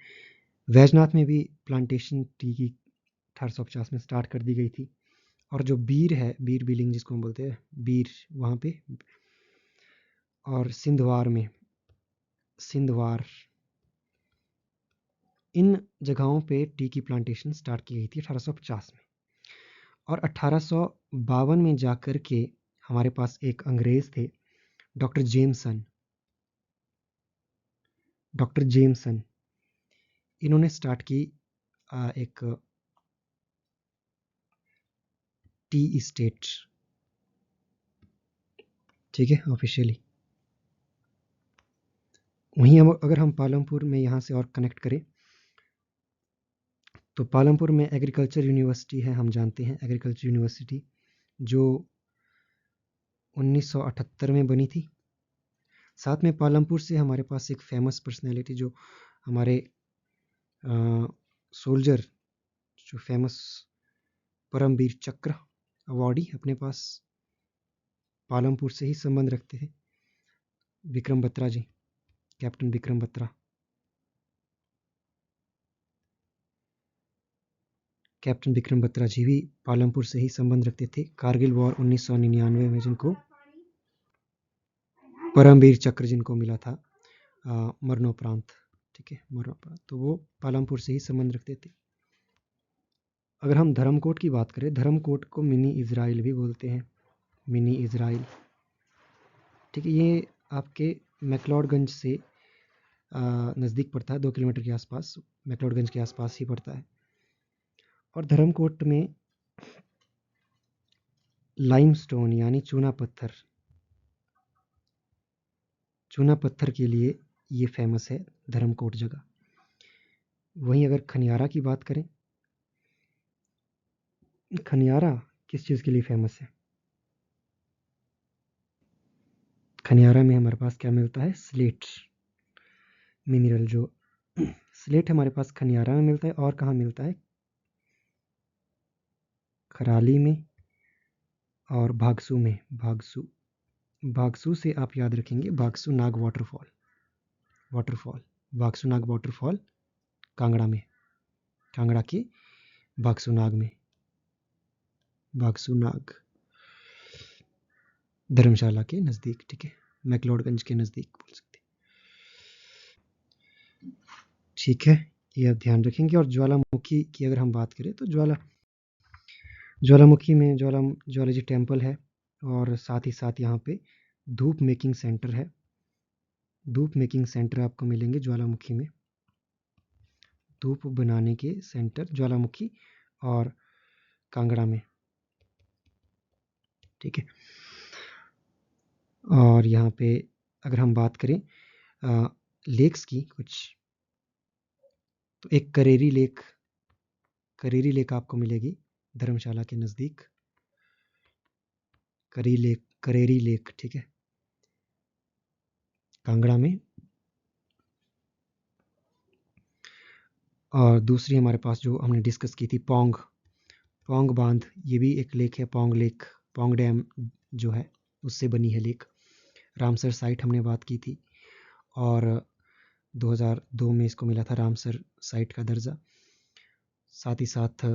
बैजनाथ में भी प्लांटेशन टी की 1850 में स्टार्ट कर दी गई थी। और जो बीर है, बीर बिलिंग जिसको हम बोलते हैं, बीर, वहाँ पे, और सिंधवार, इन जगहों पे टी की प्लांटेशन स्टार्ट की गई थी 1850 में। और 1852 में जाकर के हमारे पास एक अंग्रेज थे, डॉक्टर जेमसन, इन्होंने स्टार्ट की एक टी स्टेट, ठीक है, ऑफिशियली। वहीं अगर हम पालमपुर में यहाँ से और कनेक्ट करें, तो पालमपुर में एग्रीकल्चर यूनिवर्सिटी है, हम जानते हैं एग्रीकल्चर यूनिवर्सिटी, जो 1978 में बनी थी। साथ में पालमपुर से हमारे पास एक फेमस पर्सनैलिटी, जो हमारे सोल्जर, जो फेमस परमवीर चक्र अवॉर्डी अपने पास पालमपुर से ही संबंध रखते थे, विक्रम बत्रा जी, कैप्टन विक्रम बत्रा। कैप्टन विक्रम बत्रा जी भी पालमपुर से ही संबंध रखते थे। कारगिल वॉर 1999 में जिनको परमवीर चक्र जिनको मिला था मरणोपरांत, ठीक है, मरणोपरांत, तो वो पालमपुर से ही संबंध रखते थे। अगर हम धर्मकोट की बात करें, धर्मकोट को मिनी इजराइल भी बोलते हैं, मिनी इजराइल, ठीक है। ये आपके मैक्लोडगंज से नज़दीक पड़ता है, 2 किलोमीटर के आसपास, मैक्लोडगंज के आसपास ही पड़ता है। और धर्मकोट में लाइमस्टोन यानी चूना पत्थर के लिए ये फेमस है धर्मकोट जगह। वहीं अगर खनियारा की बात करें, खनियारा किस चीज़ के लिए फेमस है? खनियारा में हमारे पास क्या मिलता है? Slate mineral. जो स्लेट हमारे पास खनियारा में मिलता है। और कहाँ मिलता है? खराली में और भागसू में। भागसू से आप याद रखेंगे भागसू नाग वाटरफॉल भागसू नाग वाटरफॉल कांगड़ा में, कांगड़ा के भागसू नाग धर्मशाला के नज़दीक, ठीक है, मैक्लोडगंज के नज़दीक बोल सकते हैं, ठीक है, ये आप ध्यान रखेंगे। और ज्वालामुखी की अगर हम बात करें तो ज्वालामुखी में ज्वालाजी टेम्पल है और साथ ही साथ यहाँ पे धूप मेकिंग सेंटर आपको मिलेंगे ज्वालामुखी में। धूप बनाने के सेंटर ज्वालामुखी और कांगड़ा में, ठीक है। और यहाँ पे अगर हम बात करें लेक्स की कुछ, तो एक करेरी लेक आपको मिलेगी धर्मशाला के नज़दीक। करेरी लेक, ठीक है, कांगड़ा में। और दूसरी हमारे पास जो हमने डिस्कस की थी पोंग बांध, ये भी एक लेक है। पोंग डैम जो है उससे बनी है लेक। रामसर साइट हमने बात की थी और 2002 में इसको मिला था रामसर साइट का दर्जा। साथ ही साथ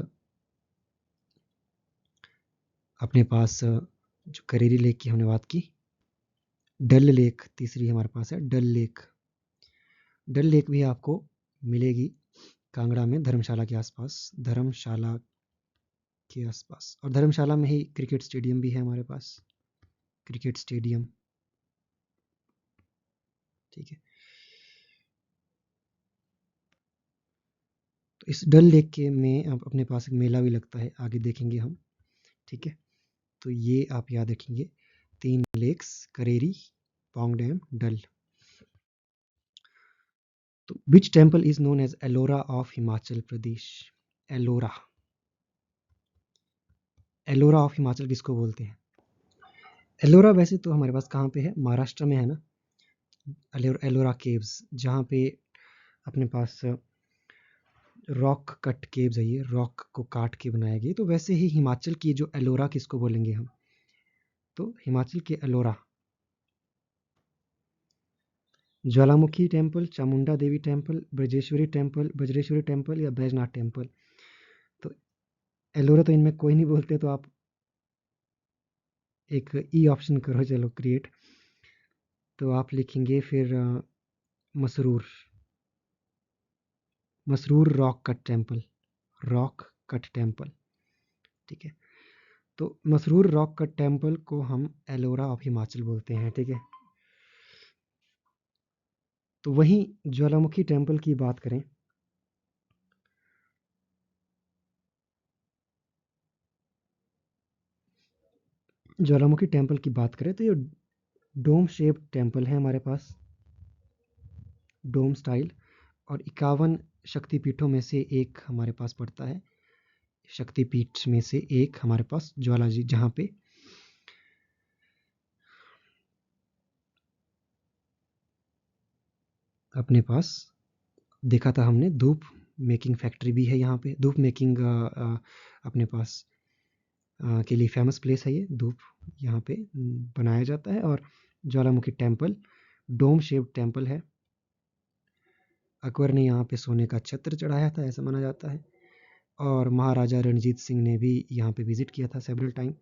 अपने पास जो करेरी लेक की हमने बात की, डल लेक तीसरी हमारे पास है। डल लेक भी आपको मिलेगी कांगड़ा में, धर्मशाला के आसपास। और धर्मशाला में ही क्रिकेट स्टेडियम भी है हमारे पास, क्रिकेट स्टेडियम, ठीक है। तो इस डल लेक के में अब अपने पास एक मेला भी लगता है, आगे देखेंगे हम, ठीक है। तो ये आप याद रखेंगे 3 लेक्स, करेरी, पोंग डैम, डल। तो which temple is known as Ellora of Himachal Pradesh? Ellora of Himachal किसको बोलते हैं? एलोरा वैसे तो हमारे पास कहाँ पे है? महाराष्ट्र में है ना, एलोरा केव्स, जहाँ पे अपने पास रॉक कट केव्स है। ये रॉक को काट के बनाया गया। तो वैसे ही हिमाचल की जो एलोरा किसको बोलेंगे हम? तो हिमाचल के एलोरा, ज्वालामुखी temple, Chamunda Devi temple, Bajreshwari temple या बैजनाथ टेम्पल। तो एलोरा तो इनमें कोई नहीं बोलते, तो आप एक ई ऑप्शन करो, चलो क्रिएट। तो आप लिखेंगे फिर मसरूर रॉक कट टेम्पल, ठीक है। तो मसरूर रॉक कट टेम्पल को हम एलोरा ऑफ हिमाचल बोलते हैं, ठीक है। तो वहीं ज्वालामुखी टेम्पल की बात करें, तो ये डोम शेप्ड टेम्पल है हमारे पास, डोम स्टाइल। और 51 शक्तिपीठों में से एक हमारे पास पड़ता है। शक्तिपीठ में से एक हमारे पास ज्वालाजी, जहाँ पे अपने पास देखा था हमने धूप मेकिंग फैक्ट्री भी है। यहाँ पे धूप मेकिंग अपने पास के लिए फेमस प्लेस है। ये धूप यहाँ पे बनाया जाता है। और ज्वालामुखी टेम्पल डोम शेप्ड टेम्पल है। अकबर ने यहाँ पे सोने का छत्र चढ़ाया था, ऐसा माना जाता है। और महाराजा रणजीत सिंह ने भी यहाँ पे विजिट किया था सेवरल टाइम,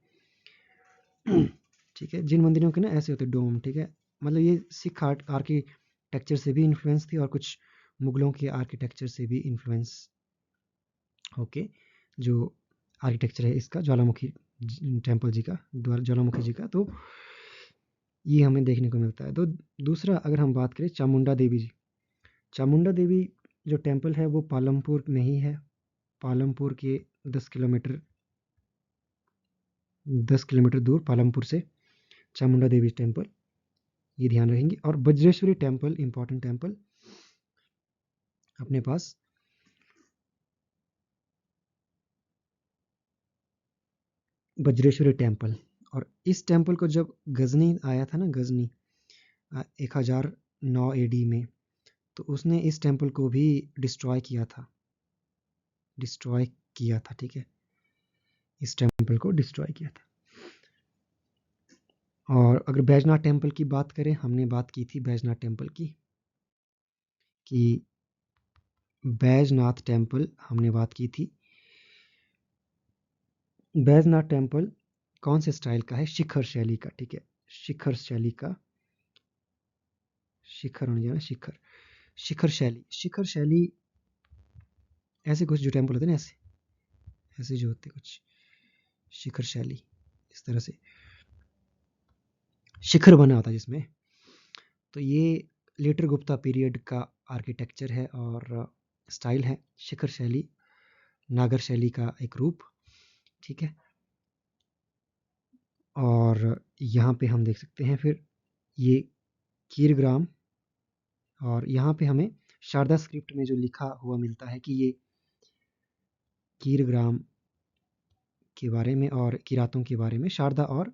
ठीक है। जिन मंदिरों के ना ऐसे होते डोम, ठीक है, मतलब ये सिख आर्किटेक्चर से भी इन्फ्लुएंस थी और कुछ मुगलों के आर्किटेक्चर से भी इन्फ्लुएंस होके जो आर्किटेक्चर है इसका ज्वालामुखी टेम्पल जी का, ज्वालामुखी जी का। तो ये हमें देखने को मिलता है। तो दूसरा अगर हम बात करें चामुंडा देवी जी, चामुंडा देवी जो टेम्पल है वो पालमपुर में ही है। पालमपुर के 10 किलोमीटर दूर पालमपुर से चामुंडा देवी टेम्पल, ये ध्यान रखेंगे। और वज्रेश्वरी टेम्पल, इंपॉर्टेंट टेम्पल अपने पास वज्रेश्वरी टेम्पल। और इस टेम्पल को जब गजनी आया था ना, गजनी 1009 AD में, तो उसने इस टेम्पल को भी डिस्ट्रॉय किया था, ठीक है, इस टेम्पल को डिस्ट्रॉय किया था। और अगर बैजनाथ टेम्पल की बात करें, हमने बात की थी बैजनाथ टेम्पल की, कि बैजनाथ टेम्पल हमने बात की थी। बैजनाथ टेम्पल कौन से स्टाइल का है? शिखर शैली का, ठीक है, शिखर शैली का, शिखर होने जाना, शिखर शैली ऐसे कुछ जो टेम्पल होते हैं ना, ऐसे ऐसे जो होते कुछ शिखर शैली, इस तरह से शिखर बना होता है जिसमें। तो ये लेटर गुप्ता पीरियड का आर्किटेक्चर है और स्टाइल है, शिखर शैली, नागर शैली का एक रूप, ठीक है। और यहाँ पे हम देख सकते हैं फिर ये कीरग्राम, और यहाँ पे हमें शारदा स्क्रिप्ट में जो लिखा हुआ मिलता है कि ये कीरग्राम के बारे में और किरातों के बारे में, शारदा और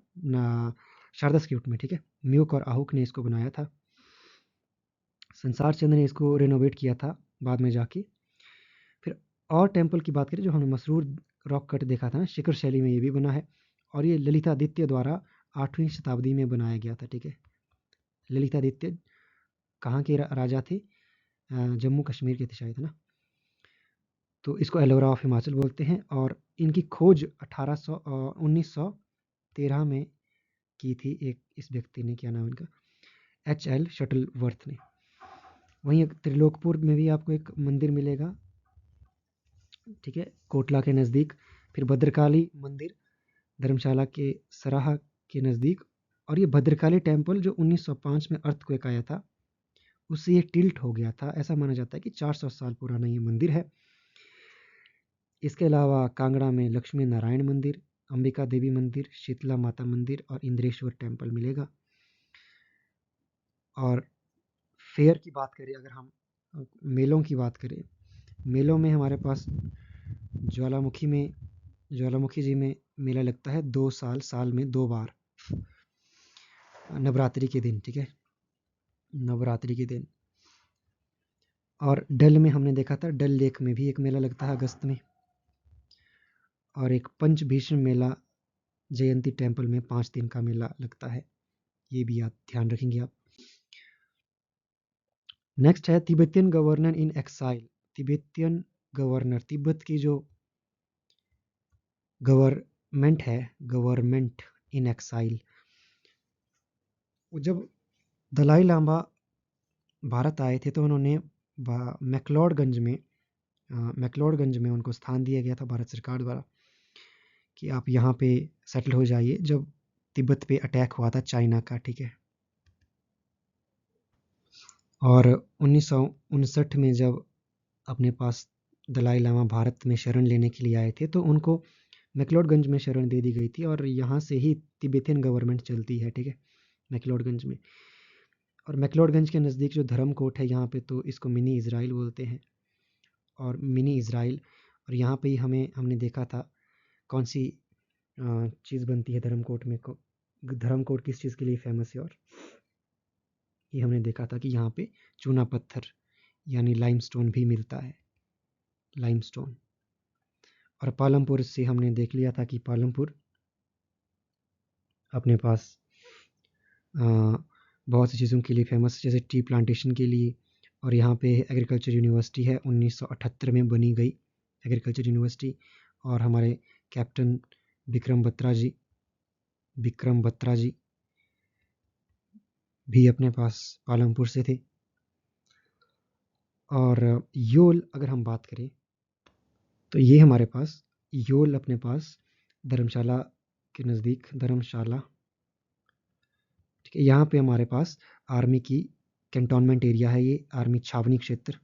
शारदा स्क्रिप्ट में, ठीक है। म्यूक और आहुक ने इसको बनाया था, संसार चंद ने इसको रेनोवेट किया था बाद में जाके। फिर और टेम्पल की बात करें, जो हमने मसरूर रॉक कट देखा था ना, शिखर शैली में ये भी बना है, और ये ललितादित्य द्वारा 8वीं शताब्दी में बनाया गया था, ठीक है। ललितादित्य कहाँ के राजा थे? जम्मू कश्मीर के थे शायद, है ना। तो इसको एलोरा ऑफ हिमाचल बोलते हैं, और इनकी खोज 1913 में की थी एक इस व्यक्ति ने, क्या नाम इनका, HL शटलवर्थ ने। वहीं त्रिलोकपुर में भी आपको एक मंदिर मिलेगा, ठीक है, कोटला के नज़दीक। फिर भद्रकाली मंदिर धर्मशाला के सराहा के नज़दीक। और ये भद्रकाली टेम्पल जो 1905 में अर्थक्वेक आया था, उससे ये टिल्ट हो गया था। ऐसा माना जाता है कि 400 साल पुराना ये मंदिर है। इसके अलावा कांगड़ा में लक्ष्मी नारायण मंदिर, अंबिका देवी मंदिर, शीतला माता मंदिर और इंद्रेश्वर टेम्पल मिलेगा। और फेयर की बात करें, अगर हम मेलों की बात करें, मेलों में हमारे पास ज्वालामुखी जी में मेला लगता है 2 साल में 2 बार, नवरात्रि के दिन, ठीक है, नवरात्रि के दिन। और डल में हमने देखा था, डल लेक में भी एक मेला लगता है अगस्त में। और एक पंचभीषण मेला जयंती टेम्पल में 5 दिन का मेला लगता है, ये भी आप ध्यान रखेंगे आप। नेक्स्ट है Tibetan governor in exile. Tibetan governor, Tibet की जो गवर्नमेंट है, गवर्नमेंट इन एक्साइल, जब दलाई लामा भारत आए थे तो उन्होंने मैक्लोडगंज में उनको स्थान दिया गया था भारत सरकार द्वारा, कि आप यहाँ पे सेटल हो जाइए, जब तिब्बत पे अटैक हुआ था चाइना का, ठीक है। और 1959 में जब अपने पास दलाई लामा भारत में शरण लेने के लिए आए थे, तो उनको मैक्लोडगंज में शरण दे दी गई थी, और यहाँ से ही तिब्बतियन गवर्नमेंट चलती है, ठीक है, मैक्लोडगंज में। और मैक्लोडगंज के नज़दीक जो धर्मकोट है यहाँ पे, तो इसको मिनी इज़राइल बोलते हैं, और मिनी इज़राइल। और यहाँ पे ही हमने देखा था कौन सी चीज़ बनती है धर्मकोट में, धर्मकोट किस चीज़ के लिए फेमस है, और ये हमने देखा था कि यहाँ पे चूना पत्थर यानी लाइमस्टोन भी मिलता है, लाइमस्टोन। और पालमपुर से हमने देख लिया था कि पालमपुर अपने पास बहुत सी चीज़ों के लिए फेमस, जैसे टी प्लांटेशन के लिए। और यहाँ पे एग्रीकल्चर यूनिवर्सिटी है, 1978 में बनी गई एग्रीकल्चर यूनिवर्सिटी। और हमारे कैप्टन विक्रम बत्रा जी भी अपने पास पालमपुर से थे। और योल अगर हम बात करें, तो ये हमारे पास योल अपने पास धर्मशाला के नज़दीक, धर्मशाला, ठीक ठीक है, यहाँ पे हमारे पास आर्मी की कैंटोनमेंट एरिया है, ये आर्मी छावनी क्षेत्र,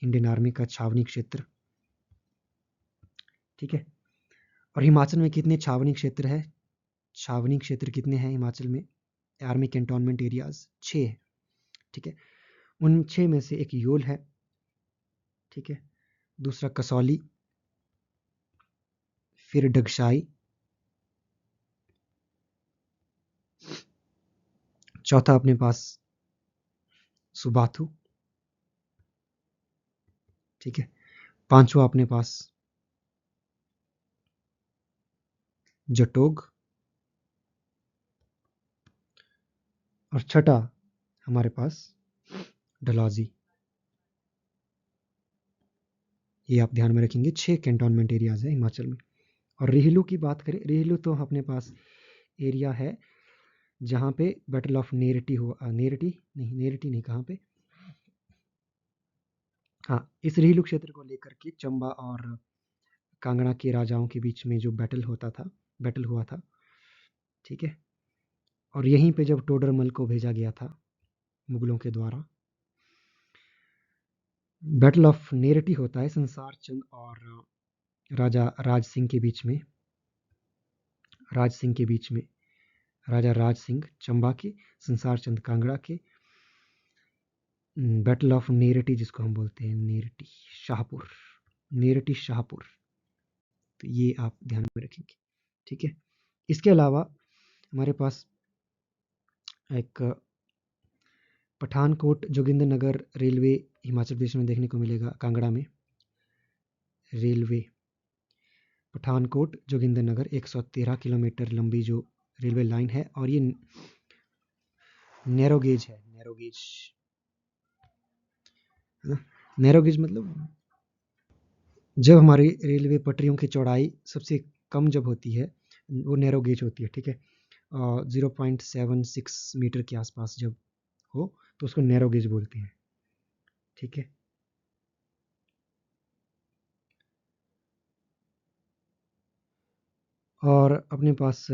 इंडियन आर्मी का छावनी क्षेत्र। ठीक है, और हिमाचल में कितने छावनी क्षेत्र है? छावनी क्षेत्र कितने हैं हिमाचल में? आर्मी कैंटोनमेंट एरियाज 6 है। ठीक है, उन 6 में से एक योल है। ठीक है, दूसरा कसौली, फिर डगशाई, चौथा अपने पास सुबाथू। ठीक है, पांचवा अपने पास जटोग, और छठा हमारे पास डलहौजी। ये आप ध्यान में रखेंगे, 6 कैंटोनमेंट एरियाज है हिमाचल में। और रेहलू की बात करें, रेहलू तो अपने पास एरिया है जहाँ पे बैटल ऑफ नेरटी हुआ, नेरटी नहीं, कहाँ पे, हाँ, इस रेहलू क्षेत्र को लेकर के चंबा और कांगड़ा के राजाओं के बीच में जो बैटल हुआ था। ठीक है, और यहीं पे जब टोडरमल को भेजा गया था मुगलों के द्वारा। बैटल ऑफ नेरटी होता है संसार चंद और राजा राज सिंह के बीच में, राजा राज सिंह चंबा के, संसार चंद कांगड़ा के। बैटल ऑफ नेरटी जिसको हम बोलते हैं, नेरटी शाहपुर। तो ये आप ध्यान में रखेंगे। ठीक है, इसके अलावा हमारे पास एक पठानकोट जोगिंदरनगर रेलवे हिमाचल प्रदेश में देखने को मिलेगा, कांगड़ा में रेलवे पठानकोट जोगिंदरनगर 113 किलोमीटर लंबी जो रेलवे लाइन है, और ये नैरो गेज है। नैरो गेज मतलब जब हमारी रेलवे पटरियों की चौड़ाई सबसे कम जब होती है वो नैरो गेज होती है। ठीक है, 0.76 मीटर के आसपास जब हो तो उसको नैरो गेज बोलते हैं। ठीक है, और अपने पास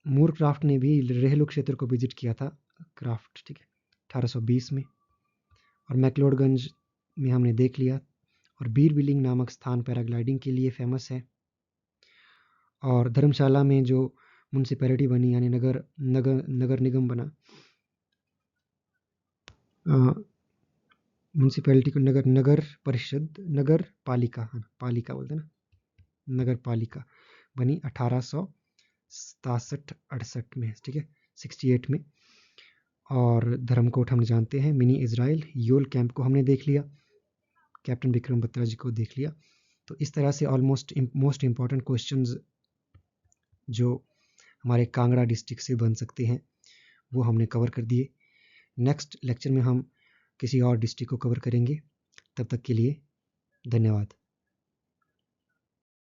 मूर क्राफ्ट ने भी रेहलू क्षेत्र को विजिट किया था, क्राफ्ट। ठीक है, 1820 में। और मैक्लोडगंज में हमने देख लिया। और बीर बिलिंग नामक स्थान पैराग्लाइडिंग के लिए फेमस है। और धर्मशाला में जो म्यूनसिपैलिटी बनी, यानी नगर निगम बना, म्यूनसिपैलिटी को नगर परिषद, नगर पालिका, हाँ, पालिका बोलते हैं ना, नगर पालिका बनी 1867-68 में। ठीक है, 68 में। और धर्मकोट हम जानते हैं, मिनी इजराइल, योल कैंप को हमने देख लिया, कैप्टन विक्रम बत्रा जी को देख लिया। तो इस तरह से ऑलमोस्ट मोस्ट इम्पॉर्टेंट क्वेश्चंस जो हमारे कांगड़ा डिस्ट्रिक्ट से बन सकते हैं वो हमने कवर कर दिए। नेक्स्ट लेक्चर में हम किसी और डिस्ट्रिक्ट को कवर करेंगे। तब तक के लिए धन्यवाद।